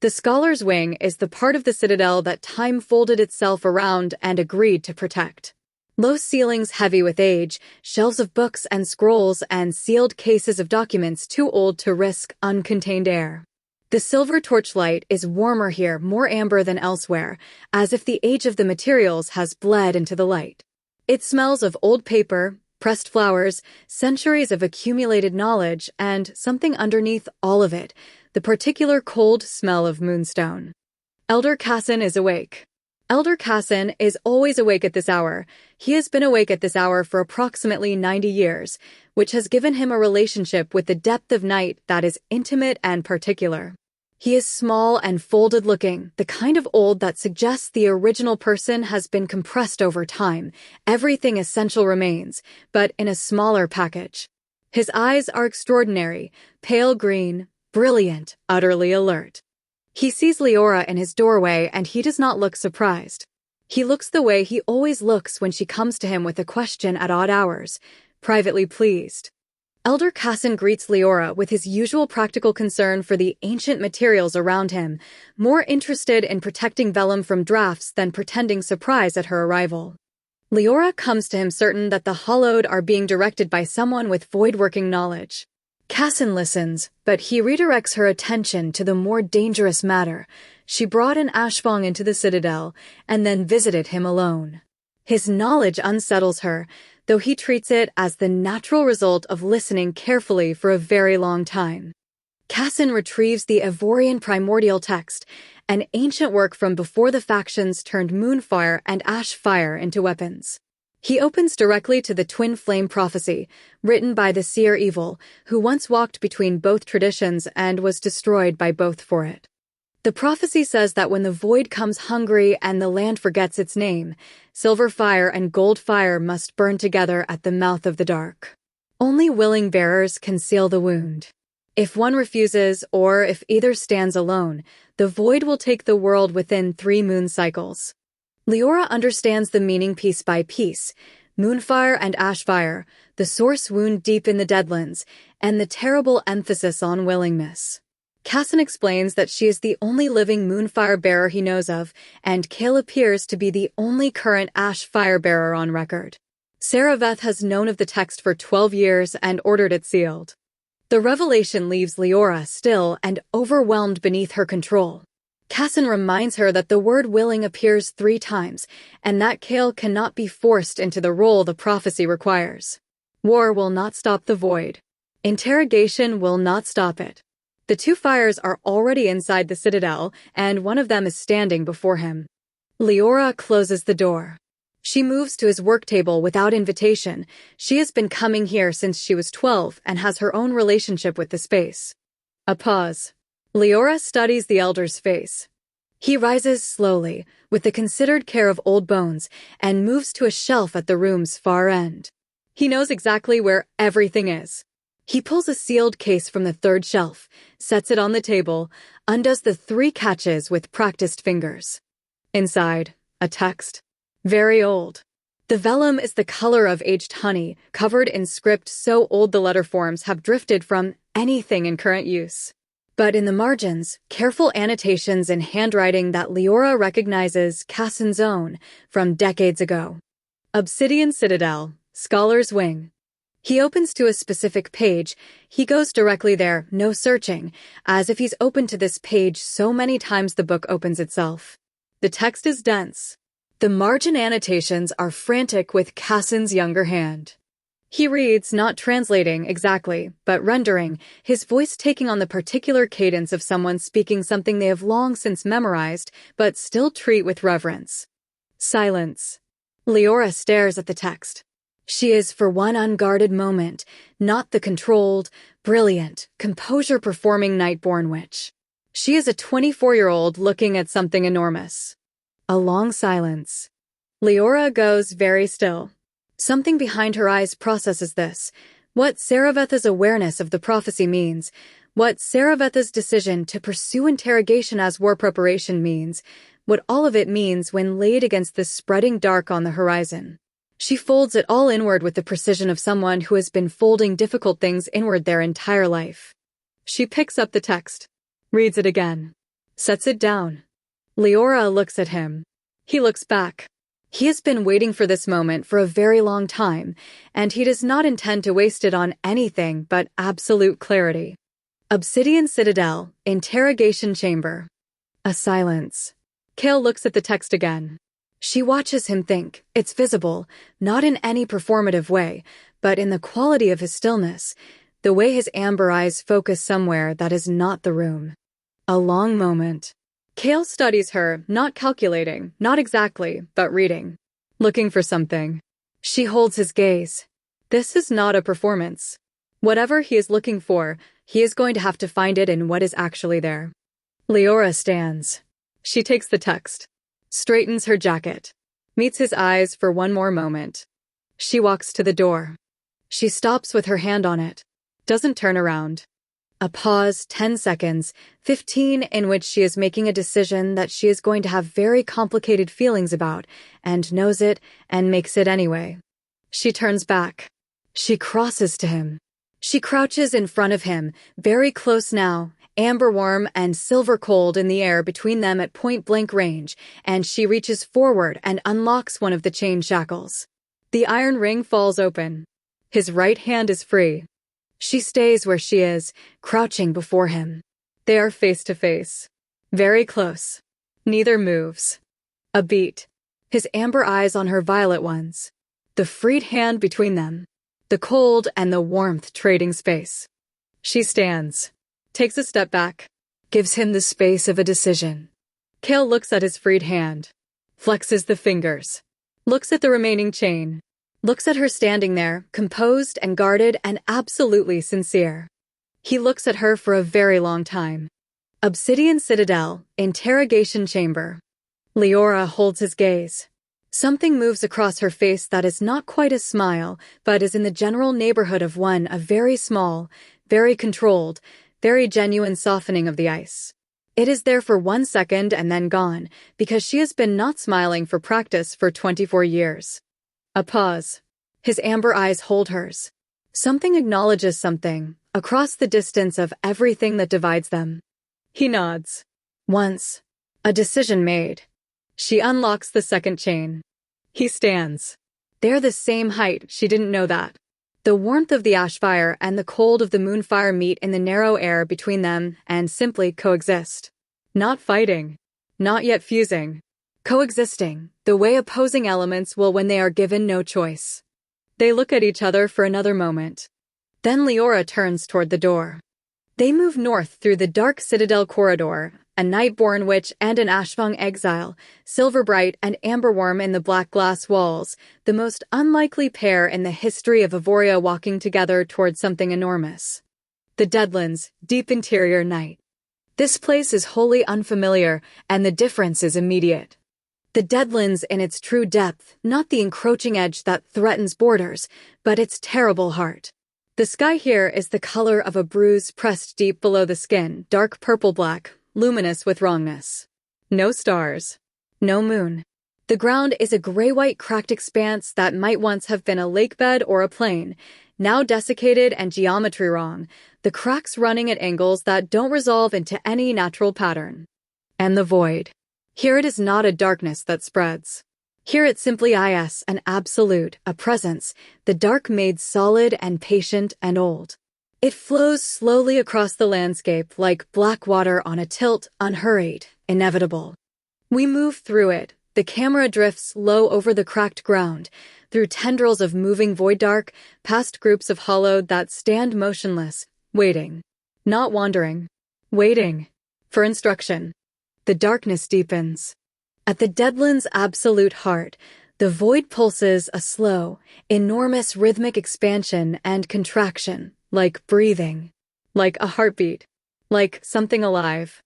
A: The Scholar's Wing is the part of the Citadel that time folded itself around and agreed to protect. Low ceilings heavy with age, shelves of books and scrolls, and sealed cases of documents too old to risk uncontained air. The silver torchlight is warmer here, more amber than elsewhere, as if the age of the materials has bled into the light. It smells of old paper, pressed flowers, centuries of accumulated knowledge, and something underneath all of it, the particular cold smell of moonstone. Elder Casson is awake. Elder Casson is always awake at this hour. He has been awake at this hour for approximately 90 years, which has given him a relationship with the depth of night that is intimate and particular. He is small and folded-looking, the kind of old that suggests the original person has been compressed over time. Everything essential remains, but in a smaller package. His eyes are extraordinary, pale green, brilliant, utterly alert. He sees Leora in his doorway and he does not look surprised. He looks the way he always looks when she comes to him with a question at odd hours, privately pleased. Elder Casson greets Leora with his usual practical concern for the ancient materials around him, more interested in protecting vellum from drafts than pretending surprise at her arrival. Leora comes to him certain that the Hallowed are being directed by someone with void-working knowledge. Casson listens, but he redirects her attention to the more dangerous matter. She brought an Ashfang into the Citadel, and then visited him alone. His knowledge unsettles her, though he treats it as the natural result of listening carefully for a very long time. Casson retrieves the Evorian primordial text, an ancient work from before the factions turned moonfire and ash fire into weapons. He opens directly to the twin flame prophecy, written by the seer Evil, who once walked between both traditions and was destroyed by both for it. The prophecy says that when the void comes hungry and the land forgets its name, silver fire and gold fire must burn together at the mouth of the dark. Only willing bearers can seal the wound. If one refuses, or if either stands alone, the void will take the world within 3 moon cycles. Leora understands the meaning piece by piece, moonfire and ashfire, the source wound deep in the Deadlands, and the terrible emphasis on willingness. Casson explains that she is the only living moonfire bearer he knows of, and Kale appears to be the only current ash fire bearer on record. Saraveth has known of the text for 12 years and ordered it sealed. The revelation leaves Leora still and overwhelmed beneath her control. Cassin reminds her that the word willing appears 3 times, and that Kale cannot be forced into the role the prophecy requires. War will not stop the void. Interrogation will not stop it. The 2 fires are already inside the citadel, and one of them is standing before him. Leora closes the door. She moves to his work table without invitation. She has been coming here since she was 12 and has her own relationship with the space. A pause. Leora studies the elder's face. He rises slowly, with the considered care of old bones, and moves to a shelf at the room's far end. He knows exactly where everything is. He pulls a sealed case from the 3rd shelf, sets it on the table, undoes the 3 catches with practiced fingers. Inside, a text. Very old. The vellum is the color of aged honey, covered in script so old the letter forms have drifted from anything in current use. But in the margins, careful annotations in handwriting that Leora recognizes Cassin's own from decades ago. Obsidian Citadel, Scholar's Wing. He opens to a specific page. He goes directly there, no searching, as if he's opened to this page so many times the book opens itself. The text is dense. The margin annotations are frantic with Cassin's younger hand. He reads, not translating exactly, but rendering, his voice taking on the particular cadence of someone speaking something they have long since memorized, but still treat with reverence. Silence. Leora stares at the text. She is, for one unguarded moment, not the controlled, brilliant, composure-performing Nightborn witch. She is a 24-year-old looking at something enormous. A long silence. Leora goes very still. Something behind her eyes processes this. What Saravetha's awareness of the prophecy means. What Saravetha's decision to pursue interrogation as war preparation means. What all of it means when laid against the spreading dark on the horizon. She folds it all inward with the precision of someone who has been folding difficult things inward their entire life. She picks up the text. Reads it again. Sets it down. Leora looks at him. He looks back. He has been waiting for this moment for a very long time, and he does not intend to waste it on anything but absolute clarity. Obsidian Citadel, Interrogation Chamber. A silence. Kale looks at the text again. She watches him think. It's visible, not in any performative way, but in the quality of his stillness, the way his amber eyes focus somewhere that is not the room. A long moment. Kale studies her, not calculating, not exactly, but reading. Looking for something. She holds his gaze. This is not a performance. Whatever he is looking for, he is going to have to find it in what is actually there. Leora stands. She takes the text. Straightens her jacket. Meets his eyes for one more moment. She walks to the door. She stops with her hand on it. Doesn't turn around. A pause, 10 seconds, 15 in which she is making a decision that she is going to have very complicated feelings about, and knows it, and makes it anyway. She turns back. She crosses to him. She crouches in front of him, very close now, amber warm and silver cold in the air between them at point-blank range, and she reaches forward and unlocks one of the chain shackles. The iron ring falls open. His right hand is free. She stays where she is, crouching before him. They are face to face. Very close. Neither moves. A beat. His amber eyes on her violet ones. The freed hand between them. The cold and the warmth trading space. She stands. Takes a step back. Gives him the space of a decision. Kale looks at his freed hand. Flexes the fingers. Looks at the remaining chain. Looks at her standing there, composed and guarded and absolutely sincere. He looks at her for a very long time. Obsidian Citadel, Interrogation Chamber. Leora holds his gaze. Something moves across her face that is not quite a smile, but is in the general neighborhood of one, a very small, very controlled, very genuine softening of the ice. It is there for 1 second and then gone, because she has been not smiling for practice for 24 years. A pause. His amber eyes hold hers. Something acknowledges something, across the distance of everything that divides them. He nods. Once. A decision made. She unlocks the second chain. He stands. They're the same height, she didn't know that. The warmth of the ash fire and the cold of the moonfire meet in the narrow air between them and simply coexist. Not fighting. Not yet fusing. Coexisting, the way opposing elements will when they are given no choice. They look at each other for another moment. Then Leora turns toward the door. They move north through the dark citadel corridor, a Nightborn witch and an Ashvang exile, Silverbright and Amberworm in the black glass walls, the most unlikely pair in the history of Evoria walking together toward something enormous. The Deadlands, deep interior night. This place is wholly unfamiliar, and the difference is immediate. The Deadlands in its true depth, not the encroaching edge that threatens borders, but its terrible heart. The sky here is the color of a bruise pressed deep below the skin, dark purple-black, luminous with wrongness. No stars. No moon. The ground is a gray-white cracked expanse that might once have been a lakebed or a plain, now desiccated and geometry wrong, the cracks running at angles that don't resolve into any natural pattern. And the void. Here it is not a darkness that spreads. Here it simply is an absolute, a presence, the dark made solid and patient and old. It flows slowly across the landscape like black water on a tilt, unhurried, inevitable. We move through it, the camera drifts low over the cracked ground, through tendrils of moving void dark, past groups of hollowed that stand motionless, waiting. Not wandering. Waiting. For instruction. The darkness deepens. At the Deadlands' absolute heart, the void pulses a slow, enormous rhythmic expansion and contraction, like breathing, like a heartbeat, like something alive.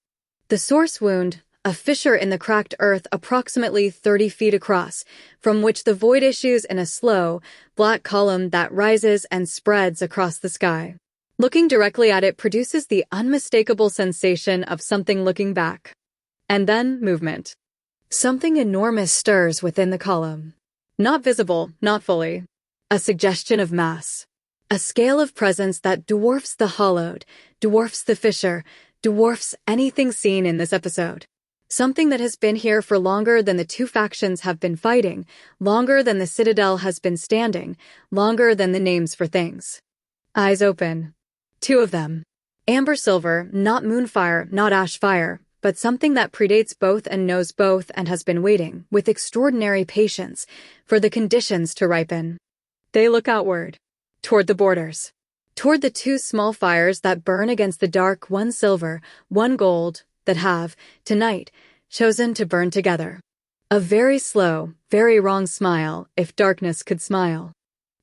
A: The source wound, a fissure in the cracked earth approximately 30 feet across, from which the void issues in a slow, black column that rises and spreads across the sky. Looking directly at it produces the unmistakable sensation of something looking back. And then movement. Something enormous stirs within the column. Not visible, not fully. A suggestion of mass. A scale of presence that dwarfs the hollowed, dwarfs the fissure, dwarfs anything seen in this episode. Something that has been here for longer than the two factions have been fighting, longer than the Citadel has been standing, longer than the names for things. Eyes open. Two of them. Amber Silver, not Moonfire, not Ashfire, but something that predates both and knows both and has been waiting, with extraordinary patience, for the conditions to ripen. They look outward. Toward the borders. Toward the two small fires that burn against the dark, one silver, one gold, that have, tonight, chosen to burn together. A very slow, very wrong smile, if darkness could smile.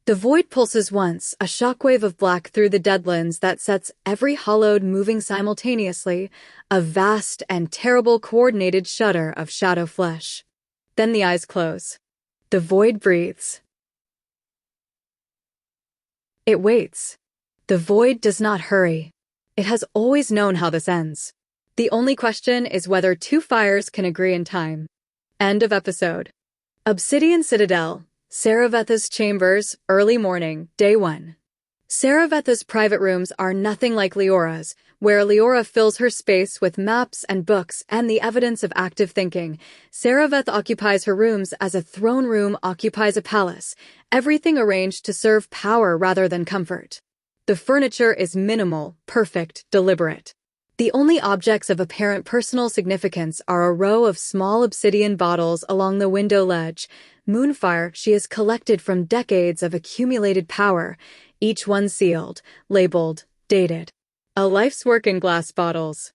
A: The void pulses once, a shockwave of black through the Deadlands that sets every hollowed moving simultaneously, a vast and terrible coordinated shudder of shadow flesh. Then the eyes close. The void breathes. It waits. The void does not hurry. It has always known how this ends. The only question is whether two fires can agree in time. End of episode. Obsidian Citadel. Saravetha's chambers, early morning, day 1. Saravetha's private rooms are nothing like Leora's, where Leora fills her space with maps and books and the evidence of active thinking. Saravetha occupies her rooms as a throne room occupies a palace, everything arranged to serve power rather than comfort. The furniture is minimal, perfect, deliberate. The only objects of apparent personal significance are a row of small obsidian bottles along the window ledge. Moonfire she has collected from decades of accumulated power, each one sealed, labeled, dated. A life's work in glass bottles.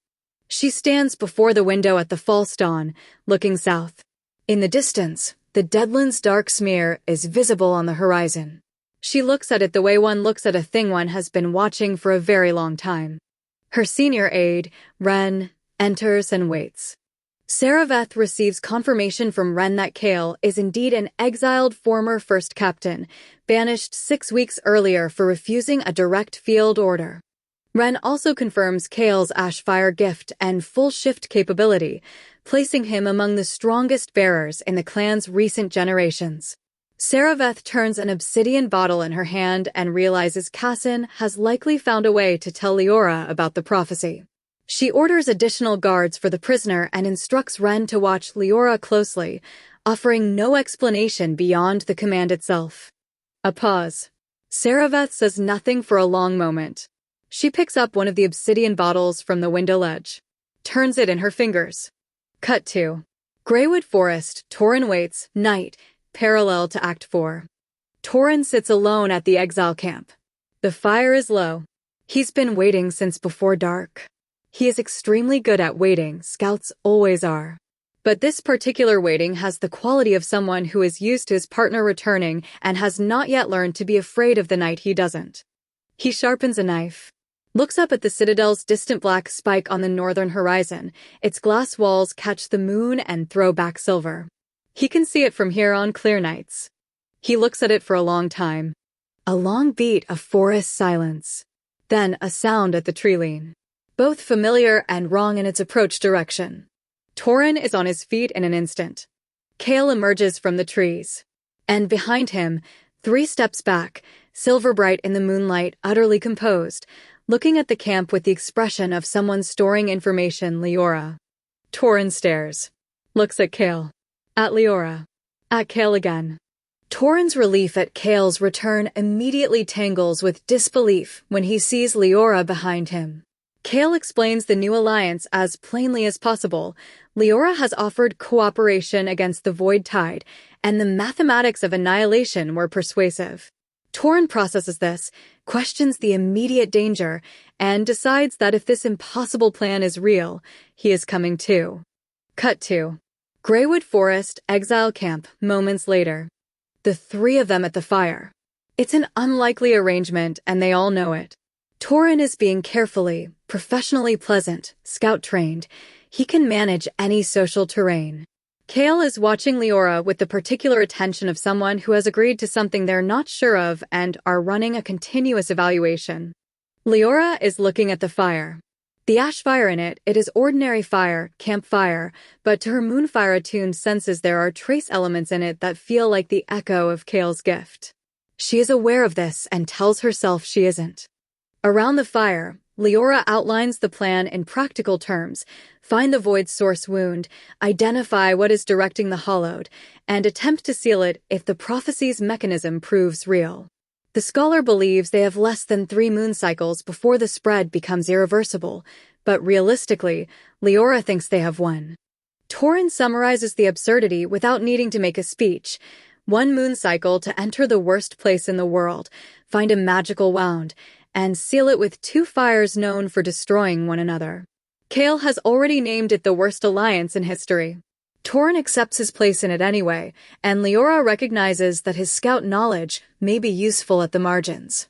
A: She stands before the window at the false dawn, looking south. In the distance, the Deadlands' dark smear is visible on the horizon. She looks at it the way one looks at a thing one has been watching for a very long time. Her senior aide, Ren, enters and waits. Saraveth receives confirmation from Ren that Kale is indeed an exiled former first captain, banished 6 weeks earlier for refusing a direct field order. Ren also confirms Kale's Ashfire gift and full shift capability, placing him among the strongest bearers in the clan's recent generations. Saraveth turns an obsidian bottle in her hand and realizes Kassan has likely found a way to tell Leora about the prophecy. She orders additional guards for the prisoner and instructs Ren to watch Leora closely, offering no explanation beyond the command itself. A pause. Saraveth says nothing for a long moment. She picks up one of the obsidian bottles from the window ledge. turns it in her fingers. Cut 2. Greywood Forest, Torrhen waits, night, parallel to Act 4. Torrhen sits alone at the exile camp. The fire is low. He's been waiting since before dark. He is extremely good at waiting, scouts always are. But this particular waiting has the quality of someone who is used to his partner returning and has not yet learned to be afraid of the night he doesn't. He sharpens a knife, looks up at the citadel's distant black spike on the northern horizon. Its glass walls catch the moon and throw back silver. He can see it from here on clear nights. He looks at it for a long time. A long beat of forest silence. Then a sound at the tree lean. Both familiar and wrong in its approach direction. Torrhen is on his feet in an instant. Kale emerges from the trees. And behind him, 3 steps back, silver bright in the moonlight, utterly composed, looking at the camp with the expression of someone storing information, Leora. Torrhen stares. Looks at Kale. At Leora. At Kale again. Torrhen's relief at Kale's return immediately tangles with disbelief when he sees Leora behind him. Kale explains the new alliance as plainly as possible. Leora has offered cooperation against the Void Tide, and the mathematics of annihilation were persuasive. Torrhen processes this, questions the immediate danger, and decides that if this impossible plan is real, he is coming too. Cut 2. Greywood Forest, exile camp, moments later. The 3 of them at the fire. It's an unlikely arrangement, and they all know it. Torrhen is being carefully, professionally pleasant, scout-trained. He can manage any social terrain. Kale is watching Leora with the particular attention of someone who has agreed to something they're not sure of and are running a continuous evaluation. Leora is looking at the fire. The ash fire in it is ordinary fire, campfire, but to her moonfire-attuned senses there are trace elements in it that feel like the echo of Kale's gift. She is aware of this and tells herself she isn't. Around the fire, Leora outlines the plan in practical terms, find the Void's source wound, identify what is directing the Hollowed, and attempt to seal it if the prophecy's mechanism proves real. The scholar believes they have less than 3 moon cycles before the spread becomes irreversible, but realistically, Leora thinks they have 1. Torrhen summarizes the absurdity without needing to make a speech. 1 moon cycle to enter the worst place in the world, find a magical wound, and seal it with 2 fires known for destroying one another. Kale has already named it the worst alliance in history. Torrhen accepts his place in it anyway, and Leora recognizes that his scout knowledge may be useful at the margins.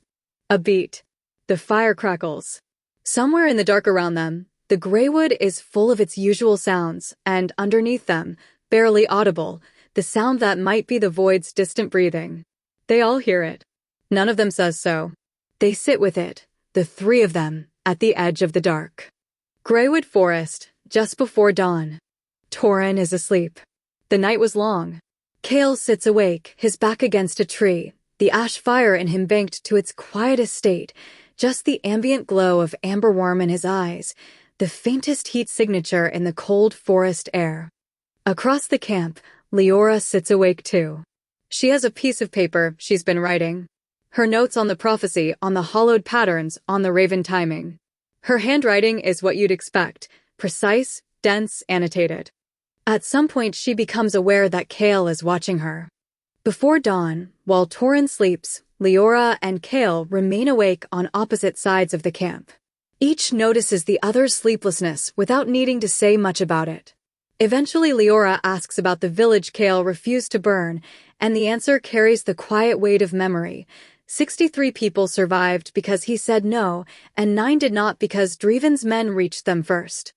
A: A beat. The fire crackles. Somewhere in the dark around them, the Greywood is full of its usual sounds, and underneath them, barely audible, the sound that might be the Void's distant breathing. They all hear it. None of them says so. They sit with it, the 3 of them, at the edge of the dark. Greywood Forest, just before dawn. Torrhen is asleep. The night was long. Kale sits awake, his back against a tree, the ash fire in him banked to its quietest state, just the ambient glow of amber worm in his eyes, the faintest heat signature in the cold forest air. Across the camp, Leora sits awake too. She has a piece of paper she's been writing. Her notes on the prophecy, on the hollowed patterns, on the raven timing. Her handwriting is what you'd expect, precise, dense, annotated. At some point she becomes aware that Kale is watching her. Before dawn, while Torrhen sleeps, Leora and Kale remain awake on opposite sides of the camp. Each notices the other's sleeplessness without needing to say much about it. Eventually Leora asks about the village Kale refused to burn, and the answer carries the quiet weight of memory. 63 people survived because he said no, and 9 did not because Dreven's men reached them first.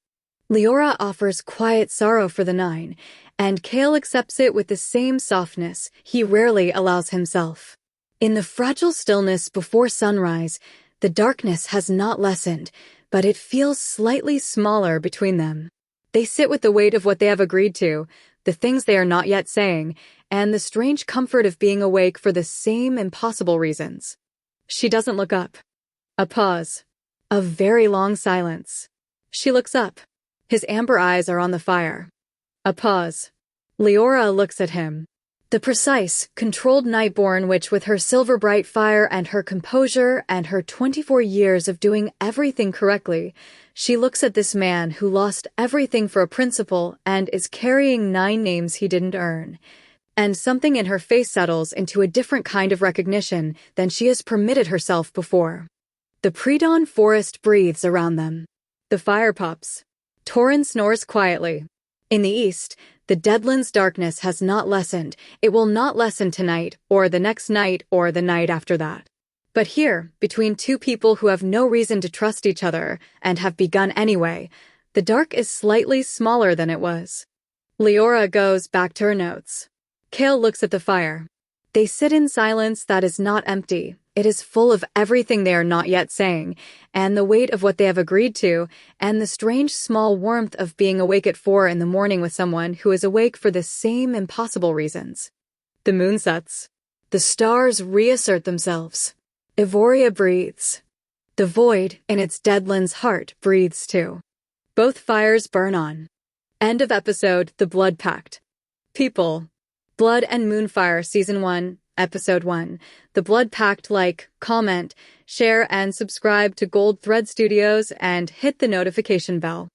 A: Leora offers quiet sorrow for the 9, and Kale accepts it with the same softness he rarely allows himself. In the fragile stillness before sunrise, the darkness has not lessened, but it feels slightly smaller between them. They sit with the weight of what they have agreed to, the things they are not yet saying, and the strange comfort of being awake for the same impossible reasons. She doesn't look up. A pause. A very long silence. She looks up. His amber eyes are on the fire. A pause. Leora looks at him. The precise, controlled Nightborn witch with her silver bright fire and her composure and her 24 years of doing everything correctly, she looks at this man who lost everything for a principle and is carrying 9 names he didn't earn. And something in her face settles into a different kind of recognition than she has permitted herself before. The pre-dawn forest breathes around them. The fire pops. Torin snores quietly. In the east, the Deadlands' darkness has not lessened. It will not lessen tonight, or the next night, or the night after that. But here, between 2 people who have no reason to trust each other, and have begun anyway, the dark is slightly smaller than it was. Leora goes back to her notes. Kale looks at the fire. They sit in silence that is not empty. It is full of everything they are not yet saying, and the weight of what they have agreed to, and the strange small warmth of being awake at 4 in the morning with someone who is awake for the same impossible reasons. The moon sets. The stars reassert themselves. Evoria breathes. The void, in its Deadlands heart, breathes too. Both fires burn on. End of episode The Blood Pact. People. Blood and Moonfire Season 1, Episode 1. The Blood Pact. Like, comment, share, and subscribe to Gold Thread Studios and hit the notification bell.